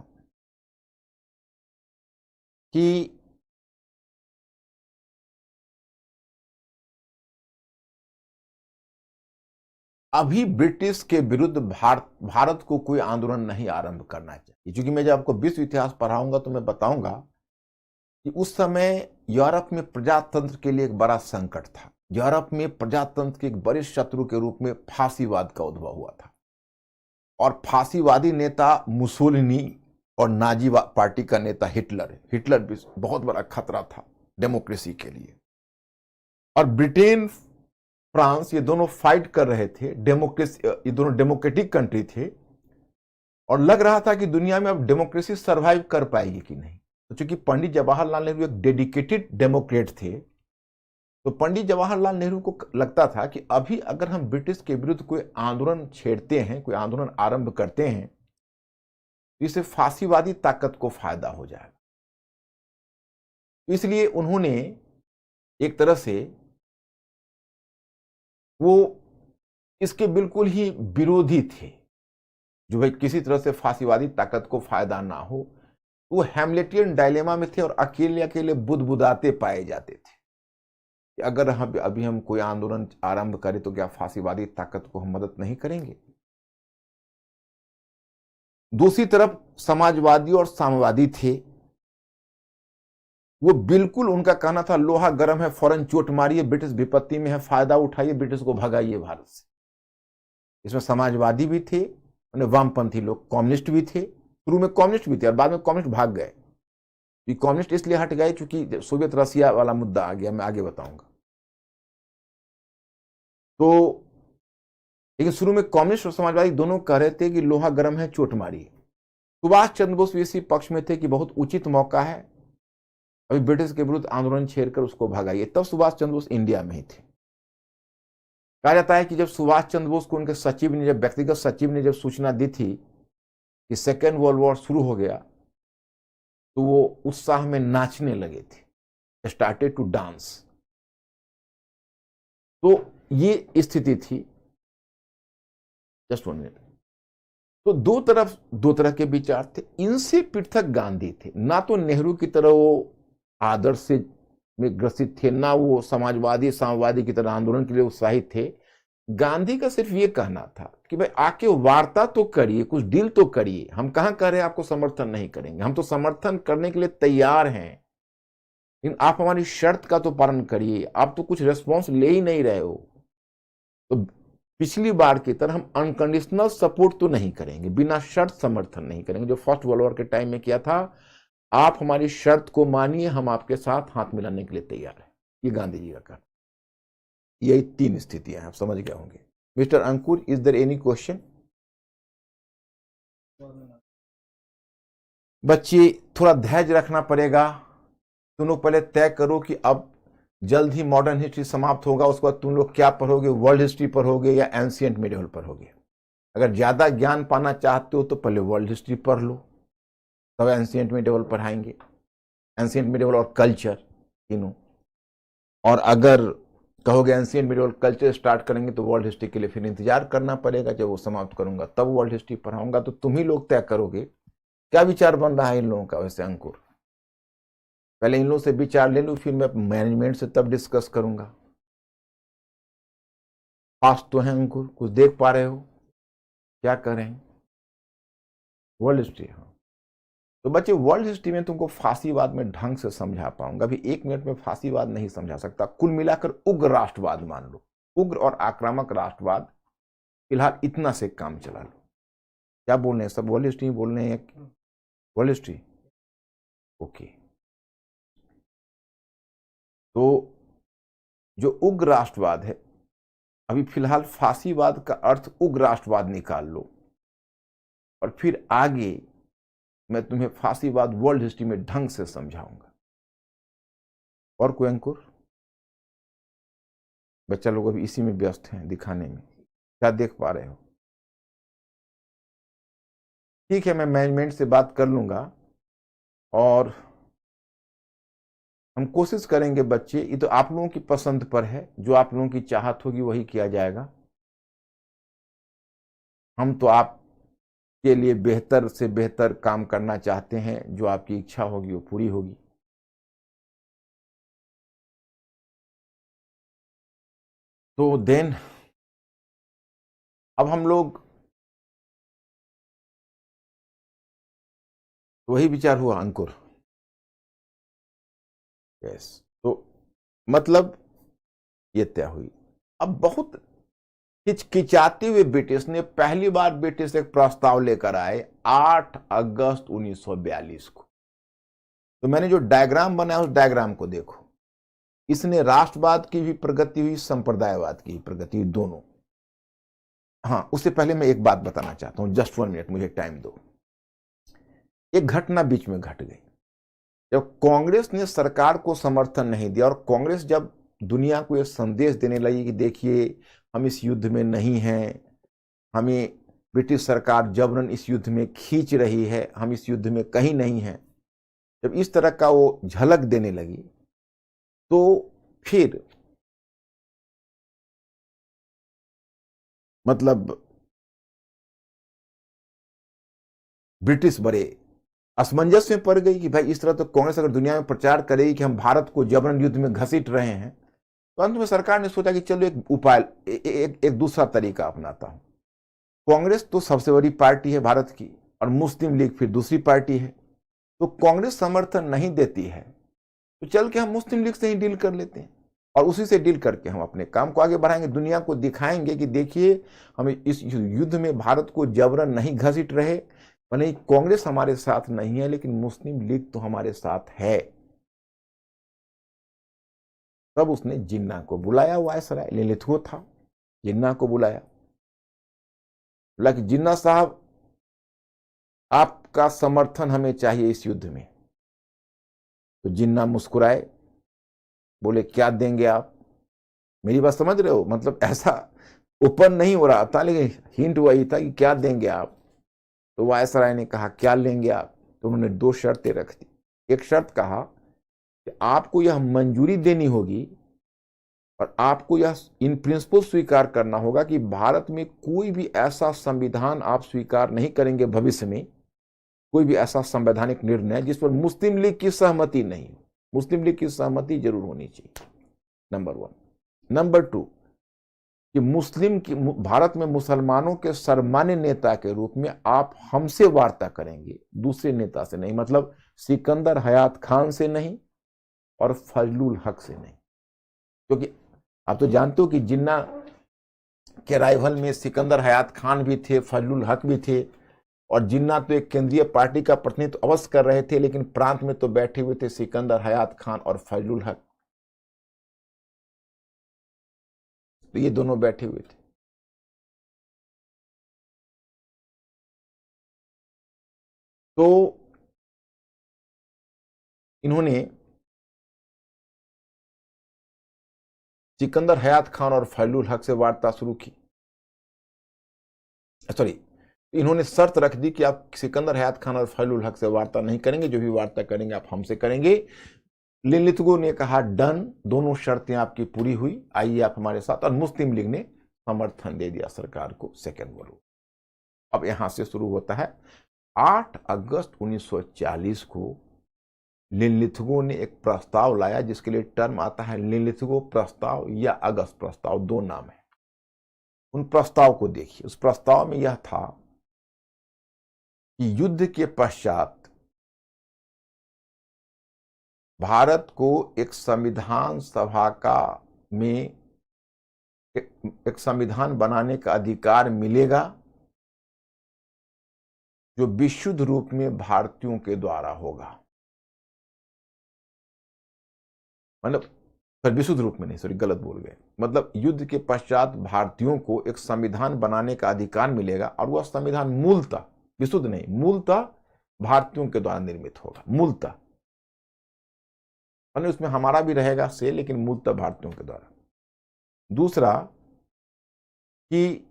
कि अभी ब्रिटिश के विरुद्ध भारत को कोई आंदोलन नहीं आरंभ करना चाहिए। क्योंकि मैं जब आपको विश्व इतिहास पढ़ाऊंगा तो मैं बताऊंगा कि उस समय यूरोप में प्रजातंत्र के लिए एक बड़ा संकट था। यूरोप में प्रजातंत्र के एक बड़े शत्रु के रूप में फांसीवाद का उद्भव हुआ था, और फांसीवादी नेता मुसोलिनी और नाजी पार्टी का नेता हिटलर भी बहुत बड़ा खतरा था डेमोक्रेसी के लिए। और ब्रिटेन, फ्रांस, ये दोनों फाइट कर रहे थे डेमोक्रेसी, ये दोनों डेमोक्रेटिक कंट्री थे, और लग रहा था कि दुनिया में अब डेमोक्रेसी सरवाइव कर पाएगी कि नहीं। तो चूंकि पंडित जवाहरलाल नेहरू एक डेडिकेटेड डेमोक्रेट थे, तो पंडित जवाहरलाल नेहरू को लगता था कि अभी अगर हम ब्रिटिश के विरुद्ध कोई आंदोलन छेड़ते हैं, कोई आंदोलन आरंभ करते हैं, तो इससे फांसीवादी ताकत को फायदा हो जाएगा। इसलिए उन्होंने एक तरह से, वो इसके बिल्कुल ही विरोधी थे, जो भाई किसी तरह से फांसीवादी ताकत को फायदा ना हो। वो हैमलेटियन डायलेमा में थे और अकेले अकेले बुदबुदाते पाए जाते थे कि अगर अभी हम कोई आंदोलन आरंभ करें तो क्या फांसीवादी ताकत को हम मदद नहीं करेंगे। दूसरी तरफ समाजवादी और साम्यवादी थे, वो बिल्कुल, उनका कहना था लोहा गर्म है, फौरन चोट मारिए, ब्रिटिश विपत्ति में है, फायदा उठाइए, ब्रिटिश को भगाइए भारत से। इसमें समाजवादी भी थे, वामपंथी लोग, कम्युनिस्ट भी थे। शुरू में कम्युनिस्ट भी थे और बाद में कम्युनिस्ट भाग गए। ये कम्युनिस्ट इसलिए हट गए क्योंकि सोवियत रशिया वाला मुद्दा आ गया, मैं आगे बताऊंगा। तो लेकिन शुरू में कम्युनिस्ट और समाजवादी दोनों कह रहे थे कि लोहा गर्म है, चोट मारिए। सुभाष चंद्र बोस भी इसी पक्ष में थे कि बहुत उचित मौका है, अभी ब्रिटिश के विरुद्ध आंदोलन छेड़कर उसको भगाइए। तब सुभाष चंद्र बोस इंडिया में ही थे। कहा जाता है कि जब सुभाष चंद्र बोस को उनके सचिव ने, जब व्यक्तिगत सचिव ने जब सूचना दी थी कि सेकेंड वर्ल्ड वॉर शुरू हो गया, तो वो उत्साह में नाचने लगे थे, स्टार्टेड टू डांस। तो ये स्थिति थी। Just 1 minute. तो दो तरह के विचार थे। इनसे पृथक गांधी थे। ना तो नेहरू की तरह वो आदर्श से में ग्रसित थे, ना वो समाजवादी साम्यवादी की तरह आंदोलन के लिए उत्साहित थे। गांधी का सिर्फ ये कहना था कि भाई आके वार्ता तो करिए, कुछ डील तो करिए। हम कहां कह रहे हैं आपको समर्थन नहीं करेंगे, हम तो समर्थन करने के लिए तैयार हैं, लेकिन आप हमारी शर्त का तो पालन करिए। आप तो कुछ रेस्पॉन्स ले ही नहीं रहे हो। तो पिछली बार की तरह हम अनकंडीशनल सपोर्ट तो नहीं करेंगे, बिना शर्त समर्थन नहीं करेंगे, जो फर्स्ट वर्ल्ड वॉर के टाइम में किया था। आप हमारी शर्त को मानिए, हम आपके साथ हाथ मिलाने के लिए तैयार हैं। ये गांधी जी का कहना। यही 3 स्थितियां हैं, आप समझ गए होंगे। Mister Ankur, is there any question? बच्चे थोड़ा धैर्य रखना पड़ेगा। तुम लोग पहले तय करो कि अब जल्द ही मॉडर्न हिस्ट्री समाप्त होगा, उसके बाद तुम लोग क्या पढ़ोगे, वर्ल्ड हिस्ट्री पढ़ोगे या एंशिएंट मिडिवल पढ़ोगे। अगर ज्यादा ज्ञान पाना चाहते हो तो पहले वर्ल्ड हिस्ट्री पढ़ लो, तब एंशिएंट मिडिवल पढ़ाएंगे, एंशिएंट मिडिवल और कल्चर तीनों। और अगर कहोगे एंशिएंट मिडिवल कल्चर स्टार्ट करेंगे तो वर्ल्ड हिस्ट्री के लिए फिर इंतजार करना पड़ेगा, जब वो समाप्त करूंगा तब वर्ल्ड हिस्ट्री पढ़ाऊंगा। तो तुम ही लोग तय करोगे क्या विचार बन रहा है इन लोगों का। वैसे अंकुर, पहले इन लोगों से विचार ले लूं, फिर मैं मैनेजमेंट से तब डिस्कस करूंगा। पास तो है अंकुर, कुछ देख पा रहे हो क्या करें। वर्ल्ड हिस्ट्री, हाँ। तो बच्चे वर्ल्ड हिस्ट्री में तुमको फांसीवाद में ढंग से समझा पाऊंगा, अभी 1 मिनट में फांसीवाद नहीं समझा सकता। कुल मिलाकर उग्र राष्ट्रवाद मान लो, उग्र और आक्रामक राष्ट्रवाद, फिलहाल इतना से काम चला लो। क्या बोल रहे हैं सब, वर्ल्ड हिस्ट्री बोल रहे हैं, वर्ल्ड हिस्ट्री, ओके। तो जो उग्र राष्ट्रवाद है, अभी फिलहाल फांसीवाद का अर्थ उग्र राष्ट्रवाद निकाल लो, और फिर आगे मैं तुम्हें फांसीवाद वर्ल्ड हिस्ट्री में ढंग से समझाऊंगा। और कोई अंकुर? बच्चा लोग अभी इसी में व्यस्त हैं दिखाने में, क्या देख पा रहे हो? ठीक है, मैं मैनेजमेंट से बात कर लूंगा और हम कोशिश करेंगे बच्चे, ये तो आप लोगों की पसंद पर है, जो आप लोगों की चाहत होगी वही किया जाएगा। हम तो आपके लिए बेहतर से बेहतर काम करना चाहते हैं, जो आपकी इच्छा होगी वो पूरी होगी। तो देन अब हम लोग, वही विचार हुआ अंकुर, यस। तो मतलब ये तय हुई। अब बहुत हिचकिचाते हुए ब्रिटिश ने पहली बार ब्रिटिश एक प्रस्ताव लेकर आए 8 अगस्त 1942 को। तो मैंने जो डायग्राम बनाया उस डायग्राम को देखो, इसने राष्ट्रवाद की भी प्रगति हुई, संप्रदायवाद की भी प्रगति हुई, दोनों। हाँ, उससे पहले मैं एक बात बताना चाहता हूं, जस्ट 1 मिनट मुझे टाइम दो। एक घटना बीच में घट गई, जब कांग्रेस ने सरकार को समर्थन नहीं दिया, और कांग्रेस जब दुनिया को यह संदेश देने लगी कि देखिए हम इस युद्ध में नहीं हैं, हमें ब्रिटिश सरकार जबरन इस युद्ध में खींच रही है, हम इस युद्ध में कहीं नहीं हैं, जब इस तरह का वो झलक देने लगी, तो फिर मतलब ब्रिटिश बड़े असमंजस में पड़ गई कि भाई इस तरह तो कांग्रेस अगर दुनिया में प्रचार करेगी कि हम भारत को जबरन युद्ध में घसीट रहे हैं, तो अंत में सरकार ने सोचा कि चलो एक उपाय, एक दूसरा तरीका अपनाता हूं। कांग्रेस तो सबसे बड़ी पार्टी है भारत की, और मुस्लिम लीग फिर दूसरी पार्टी है। तो कांग्रेस समर्थन नहीं देती है, तो चल के हम मुस्लिम लीग से ही डील कर लेते हैं, और उसी से डील करके हम अपने काम को आगे बढ़ाएंगे, दुनिया को दिखाएंगे कि देखिए हम इस युद्ध में भारत को जबरन नहीं घसीट रहे, भले कांग्रेस हमारे साथ नहीं है लेकिन मुस्लिम लीग तो हमारे साथ है। तब उसने जिन्ना को बुलाया, वायसराय ललितगो था, जिन्ना को बुलाया, बोला कि जिन्ना साहब आपका समर्थन हमें चाहिए इस युद्ध में। तो जिन्ना मुस्कुराए, बोले क्या देंगे आप? मेरी बात समझ रहे हो, मतलब ऐसा ओपन नहीं हो रहा था, लेकिन हिंट वही था कि क्या देंगे आप। तो वायसराय ने कहा क्या लेंगे आप? तो उन्होंने 2 शर्तें रख दी। एक शर्त कहा कि आपको यह मंजूरी देनी होगी, और आपको यह इन प्रिंसिपल स्वीकार करना होगा कि भारत में कोई भी ऐसा संविधान आप स्वीकार नहीं करेंगे भविष्य में, कोई भी ऐसा संवैधानिक निर्णय जिस पर मुस्लिम लीग की सहमति नहीं हो। मुस्लिम लीग की सहमति जरूर होनी चाहिए, नंबर 1। नंबर 2 कि भारत में मुसलमानों के सर्वमान्य नेता के रूप में आप हमसे वार्ता करेंगे, दूसरे नेता से नहीं, मतलब सिकंदर हयात खान से नहीं और फजलुल हक से नहीं। क्योंकि आप तो जानते हो कि जिन्ना के राइवल में सिकंदर हयात खान भी थे, फजलुल हक भी थे, और जिन्ना तो एक केंद्रीय पार्टी का प्रतिनिधित्व अवश्य कर रहे थे, लेकिन प्रांत में तो बैठे हुए थे सिकंदर हयात खान और फजलुल हक। तो ये दोनों बैठे हुए थे। तो इन्होंने सिकंदर हयात खान और फजलुल हक से वार्ता शुरू की, सॉरी, इन्होंने शर्त रख दी कि आप सिकंदर हयात खान और फजलुल हक से वार्ता नहीं करेंगे, जो भी वार्ता करेंगे आप हमसे करेंगे। लिनलिथगो ने कहा डन, दोनों शर्तें आपकी पूरी हुई, आइए आप हमारे साथ। और मुस्लिम लीग ने समर्थन दे दिया सरकार को सेकेंड वर्ल्ड वॉर। अब यहां से शुरू होता है 8 अगस्त 1940 को लिनलिथगो ने एक प्रस्ताव लाया, जिसके लिए टर्म आता है लिनलिथगो प्रस्ताव या अगस्त प्रस्ताव, दो नाम है। उन प्रस्ताव को देखिए। उस प्रस्ताव में यह था कि युद्ध के पश्चात भारत को एक संविधान सभा का में एक संविधान बनाने का अधिकार मिलेगा, जो विशुद्ध रूप में भारतीयों के द्वारा होगा। मतलब सर विशुद्ध रूप में नहीं, सॉरी गलत बोल गए। मतलब युद्ध के पश्चात भारतीयों को एक संविधान बनाने का अधिकार मिलेगा, और वह संविधान मूलतः, विशुद्ध नहीं, मूलतः भारतीयों के द्वारा निर्मित होगा। मूलतः मतलब उसमें हमारा भी रहेगा से, लेकिन मूलतः भारतीयों के द्वारा। दूसरा कि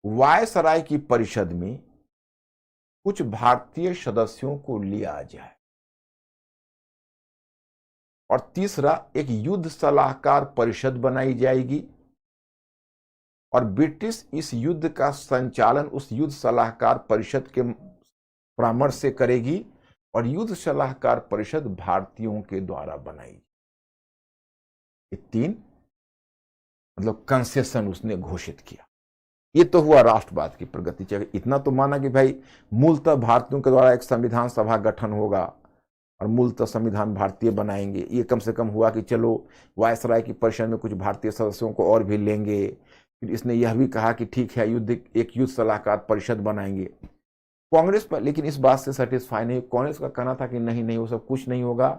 वायसराय की परिषद में कुछ भारतीय सदस्यों को लिया जाए। और तीसरा, एक युद्ध सलाहकार परिषद बनाई जाएगी, और ब्रिटिश इस युद्ध का संचालन उस युद्ध सलाहकार परिषद के परामर्श से करेगी, और युद्ध सलाहकार परिषद भारतीयों के द्वारा बनाई। ये तीन मतलब कंसेशन उसने घोषित किया। ये तो हुआ राष्ट्रवाद की प्रगति। चाहिए इतना तो माना कि भाई मूलतः भारतीयों के द्वारा एक संविधान सभा गठन होगा और मूलतः संविधान भारतीय बनाएंगे। ये कम से कम हुआ कि चलो वायसराय की परिषद में कुछ भारतीय सदस्यों को और भी लेंगे। फिर इसने यह भी कहा कि ठीक है एक युद्ध सलाहकार परिषद बनाएंगे। कांग्रेस पर लेकिन इस बात से सेटिस्फाई नहीं। कांग्रेस का कहना था कि नहीं नहीं, वो सब कुछ नहीं होगा,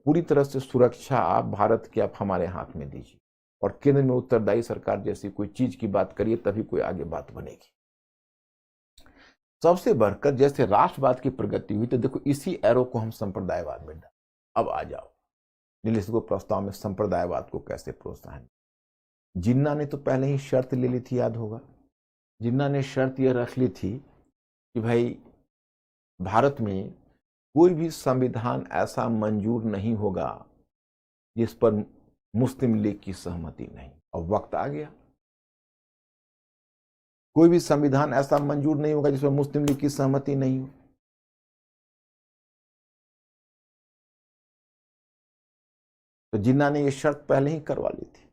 पूरी तरह से सुरक्षा आप भारत की आप हमारे हाथ में दीजिए, और केंद्र में उत्तरदायी सरकार जैसी कोई चीज की बात करिए, तभी कोई आगे बात बनेगी। सबसे बढ़कर जैसे राष्ट्रवाद की प्रगति हुई, तो देखो इसी एरो को हम संप्रदायवाद में डाल। अब आ जाओ लिनलिथगो प्रस्ताव में संप्रदायवाद को कैसे प्रोत्साहन। जिन्ना ने तो पहले ही शर्त ले ली थी, याद होगा। जिन्ना ने शर्त यह रख ली थी कि भाई भारत में कोई भी संविधान ऐसा मंजूर नहीं होगा जिस पर मुस्लिम लीग की सहमति नहीं। अब वक्त आ गया, कोई भी संविधान ऐसा मंजूर नहीं होगा जिसमें मुस्लिम लीग की सहमति नहीं हो। तो जिन्ना ने यह शर्त पहले ही करवा ली थी।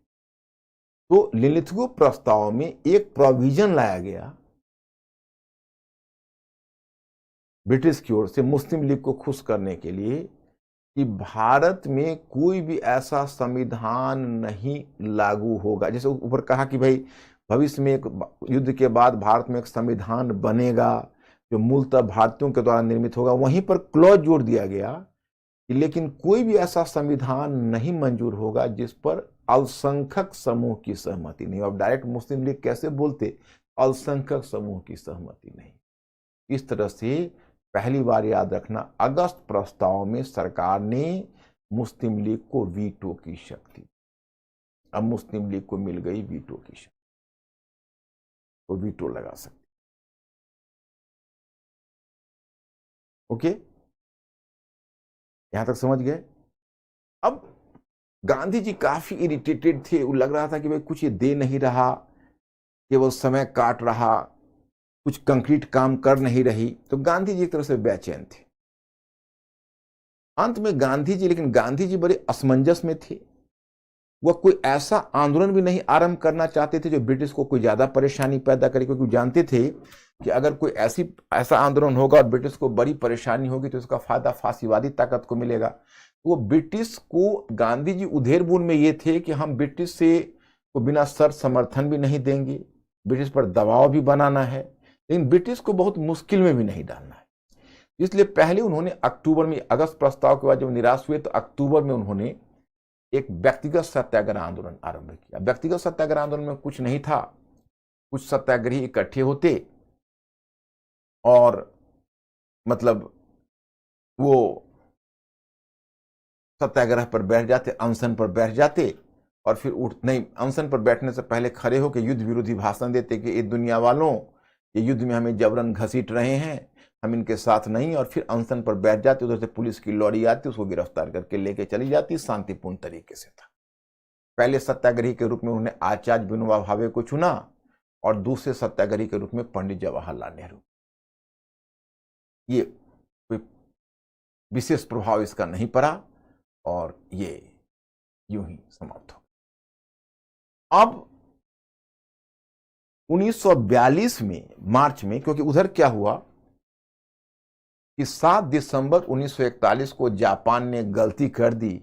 तो लिनलिथगो प्रस्ताव में एक प्रोविजन लाया गया ब्रिटिश की ओर से मुस्लिम लीग को खुश करने के लिए कि भारत में कोई भी ऐसा संविधान नहीं लागू होगा। जैसे ऊपर कहा कि भाई भविष्य में एक युद्ध के बाद भारत में एक संविधान बनेगा जो मूलतः भारतीयों के द्वारा निर्मित होगा। वहीं पर क्लॉज जोड़ दिया गया कि लेकिन कोई भी ऐसा संविधान नहीं मंजूर होगा जिस पर अल्पसंख्यक समूह की सहमति नहीं। अब डायरेक्ट मुस्लिम लीग कैसे बोलते, अल्पसंख्यक समूह की सहमति नहीं। इस तरह से पहली बार याद रखना, अगस्त प्रस्ताव में सरकार ने मुस्लिम लीग को वीटो की शक्ति। अब मुस्लिम लीग को मिल गई वीटो की शक्ति, तो वीटो लगा सकते। ओके, यहां तक समझ गए। अब गांधी जी काफी इरिटेटेड थे। वो लग रहा था कि भाई कुछ ये दे नहीं रहा, केवल समय काट रहा, कुछ कंक्रीट काम कर नहीं रही। तो गांधी जी एक तरह से बेचैन थे। अंत में लेकिन गांधी जी बड़े असमंजस में थे। वह कोई ऐसा आंदोलन भी नहीं आरंभ करना चाहते थे जो ब्रिटिश को कोई ज्यादा परेशानी पैदा करे, क्योंकि जानते थे कि अगर कोई ऐसा आंदोलन होगा और ब्रिटिश को बड़ी परेशानी होगी तो उसका फायदा फासीवादी ताकत को मिलेगा। तो वो ब्रिटिश को, गांधी जी उधेर बुन में ये थे कि हम ब्रिटिश से को बिना शर्त समर्थन भी नहीं देंगे, ब्रिटिश पर दबाव भी बनाना है, लेकिन ब्रिटिश को बहुत मुश्किल में भी नहीं डालना है। इसलिए पहले उन्होंने अक्टूबर में, अगस्त प्रस्ताव के बाद जब निराश हुए तो अक्टूबर में उन्होंने एक व्यक्तिगत सत्याग्रह आंदोलन आरंभ किया। व्यक्तिगत सत्याग्रह आंदोलन में कुछ नहीं था, कुछ सत्याग्रही इकट्ठे होते और मतलब वो सत्याग्रह पर बैठ जाते, अनशन पर बैठ जाते, और फिर अनशन पर बैठने से पहले खड़े होकर युद्ध विरोधी भाषण देते कि ये दुनिया वालों, ये युद्ध में हमें जबरन घसीट रहे हैं, हम इनके साथ नहीं, और फिर अनशन पर बैठ जाते, उधर से पुलिस की लॉरी आती, उसको गिरफ्तार करके लेके चली जाती। शांतिपूर्ण तरीके से था। पहले सत्याग्रही के रूप में उन्होंने आचार्य विनोबा भावे को चुना और दूसरे सत्याग्रही के रूप में पंडित जवाहरलाल नेहरू। ये कोई विशेष प्रभाव इसका नहीं पड़ा और ये यूं ही समाप्त हो। अब 1942 में मार्च में, क्योंकि उधर क्या हुआ कि 7 दिसंबर 1941 को जापान ने गलती कर दी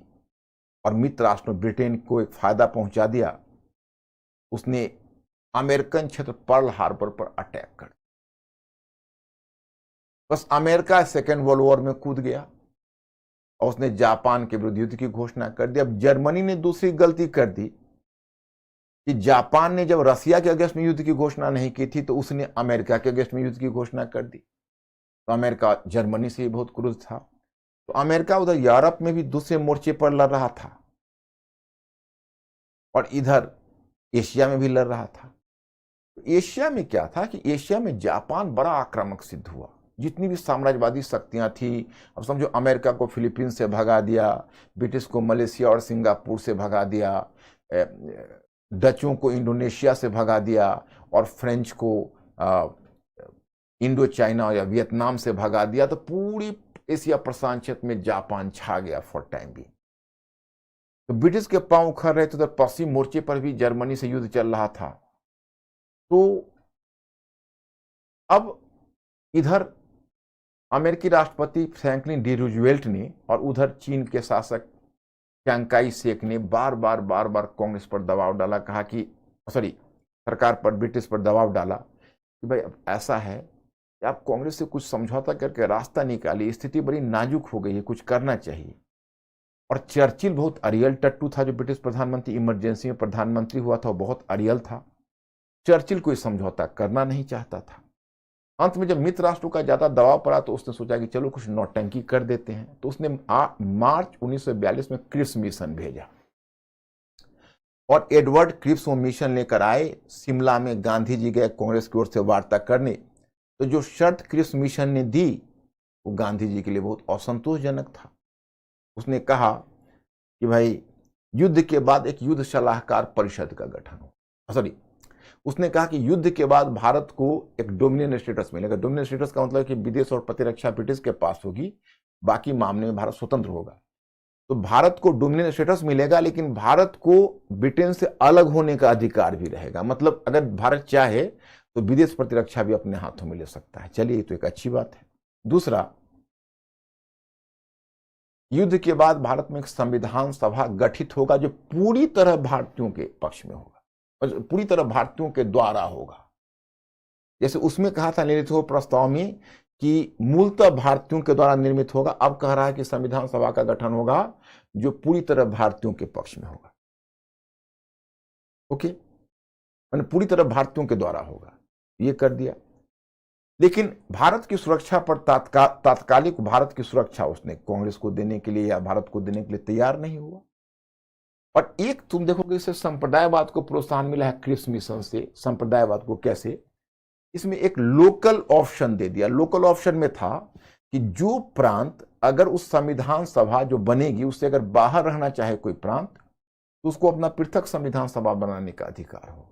और मित्र राष्ट्र ब्रिटेन को एक फायदा पहुंचा दिया। उसने अमेरिकन क्षेत्र पर्ल हार्बर पर अटैक कर दिया। बस अमेरिका सेकेंड वर्ल्ड वॉर में कूद गया और उसने जापान के विरुद्ध युद्ध की घोषणा कर दी। अब जर्मनी ने दूसरी गलती कर दी कि जापान ने जब रसिया के अगेंस्ट में युद्ध की घोषणा नहीं की थी तो उसने अमेरिका के अगेंस्ट में युद्ध की घोषणा कर दी। तो अमेरिका जर्मनी से बहुत क्रुद्ध था। तो अमेरिका उधर यूरोप में भी दूसरे मोर्चे पर लड़ रहा था और इधर एशिया में भी लड़ रहा था। तो एशिया में क्या था कि एशिया में जापान बड़ा आक्रामक सिद्ध हुआ। जितनी भी साम्राज्यवादी शक्तियां थी, अब समझो अमेरिका को फिलीपींस से भगा दिया, ब्रिटिश को मलेशिया और सिंगापुर से भगा दिया, डचों को इंडोनेशिया से भगा दिया और फ्रेंच को इंडो चाइना या वियतनाम से भगा दिया। तो पूरी एशिया प्रशांत क्षेत्र में जापान छा गया फॉर टाइम भी। तो ब्रिटिश के पांव उखड़ रहे थे। तो पश्चिम मोर्चे पर भी जर्मनी से युद्ध चल रहा था। तो अब इधर अमेरिकी राष्ट्रपति फ्रैंकलिन डी रूजवेल्ट ने और उधर चीन के शासक चियांग काई शेक ने बार बार कांग्रेस पर दबाव डाला, कहा कि सरकार पर, ब्रिटिश पर दबाव डाला कि भाई अब ऐसा है कि आप कांग्रेस से कुछ समझौता करके रास्ता निकालिए, स्थिति बड़ी नाजुक हो गई है, कुछ करना चाहिए। और चर्चिल बहुत अरियल टट्टू था, जो ब्रिटिश प्रधानमंत्री इमरजेंसी में प्रधानमंत्री हुआ था, बहुत अरियल था। चर्चिल कोई समझौता करना नहीं चाहता था। अंत में जब मित्र राष्ट्रों का ज्यादा दबाव पड़ा तो उसने सोचा कि चलो कुछ नौटंकी कर देते हैं। तो उसने मार्च 1942 में क्रिप्स मिशन भेजा और एडवर्ड क्रिप्स वो मिशन लेकर आए। शिमला में गांधी जी गए कांग्रेस की ओर से वार्ता करने। तो जो शर्त क्रिप्स मिशन ने दी वो गांधी जी के लिए बहुत असंतोषजनक था। उसने कहा कि भाई युद्ध के बाद एक युद्ध सलाहकार परिषद का गठन हो। उसने कहा कि युद्ध के बाद भारत को एक डोमिनियन स्टेटस मिलेगा। डोमिनियन स्टेटस का मतलब कि विदेश और प्रतिरक्षा ब्रिटिश के पास होगी, बाकी मामले में भारत स्वतंत्र होगा। तो भारत को डोमिनियन स्टेटस मिलेगा, लेकिन भारत को ब्रिटेन से अलग होने का अधिकार भी रहेगा। मतलब अगर भारत चाहे तो विदेश प्रतिरक्षा भी अपने हाथों में ले सकता है। चलिए, तो एक अच्छी बात है। दूसरा, युद्ध के बाद भारत में एक संविधान सभा गठित होगा जो पूरी तरह भारतीयों के पक्ष में होगा, पूरी तरह भारतीयों के द्वारा होगा। जैसे उसमें कहा था निर्मित हो प्रस्ताव में कि मूलतः भारतीयों के द्वारा निर्मित होगा, अब कह रहा है कि संविधान सभा का गठन होगा जो पूरी तरह भारतीयों के पक्ष में होगा। ओके, मैंने पूरी तरह भारतीयों के द्वारा होगा, ये कर दिया। लेकिन भारत की सुरक्षा पर तात्कालिक भारत की सुरक्षा उसने कांग्रेस को देने के लिए या भारत को देने के लिए तैयार नहीं हुआ। और एक तुम देखोगे इससे संप्रदायवाद को प्रोत्साहन मिला है क्रिप्स मिशन से। संप्रदायवाद को कैसे? इसमें एक लोकल ऑप्शन दे दिया। लोकल ऑप्शन में था कि जो प्रांत अगर उस संविधान सभा जो बनेगी उससे अगर बाहर रहना चाहे कोई प्रांत, तो उसको अपना पृथक संविधान सभा बनाने का अधिकार हो।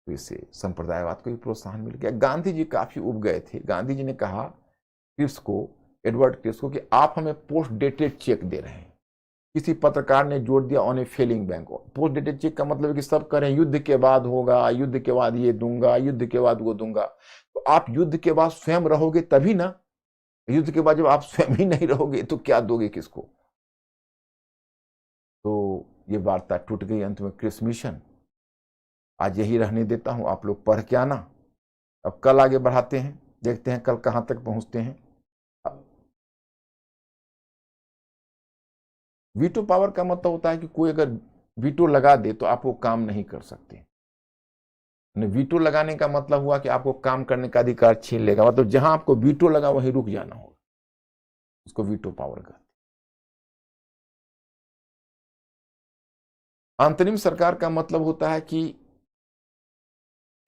तो इससे संप्रदायवाद को भी प्रोत्साहन मिल गया। गांधी जी काफी उब गए थे। गांधी जी ने कहा क्रिप्स को, एडवर्ड क्रिप्स को, कि आप हमें पोस्ट डेटेड चेक दे रहे हैं। किसी पत्रकार ने जोड़ दिया on a failing bank. Post dated cheque का मतलब है कि सब कह रहे हैं युद्ध के बाद होगा, युद्ध के बाद ये दूंगा, युद्ध के बाद वो दूंगा। तो आप युद्ध के बाद स्वयं रहोगे तभी ना। युद्ध के बाद जब आप स्वयं ही नहीं रहोगे तो क्या दोगे किसको? तो ये वार्ता टूट गई अंत में। क्रिप्स मिशन आज यही रहने देता हूं, आप लोग पढ़ के आना। अब कल आगे बढ़ाते हैं, देखते हैं कल कहां तक पहुंचते हैं। वीटो पावर का मतलब होता है कि कोई अगर वीटो लगा दे तो आप वो काम नहीं कर सकते। वीटो लगाने का मतलब हुआ कि आपको काम करने का अधिकार छीन लेगा। मतलब जहां आपको वीटो लगा वहीं रुक जाना होगा, उसको वीटो पावर कहते हैं। अंतरिम सरकार का मतलब होता है कि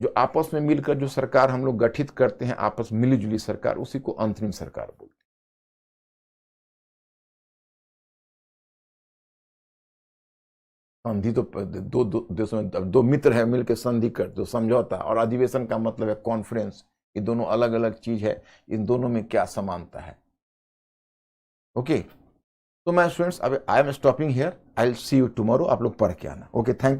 जो आपस में मिलकर जो सरकार हम लोग गठित करते हैं, आपस में मिलीजुली सरकार, उसी को अंतरिम सरकार बोलते हैं। संधि तो दो देशों में दो मित्र है मिलकर संधि कर दो, समझौता। और अधिवेशन का मतलब है कॉन्फ्रेंस। ये दोनों अलग अलग चीज है, इन दोनों में क्या समानता है। ओके, तो मैं स्टूडेंट्स अब I am stopping here, I will see you tomorrow. आप लोग पढ़ के आना। Okay, thank you.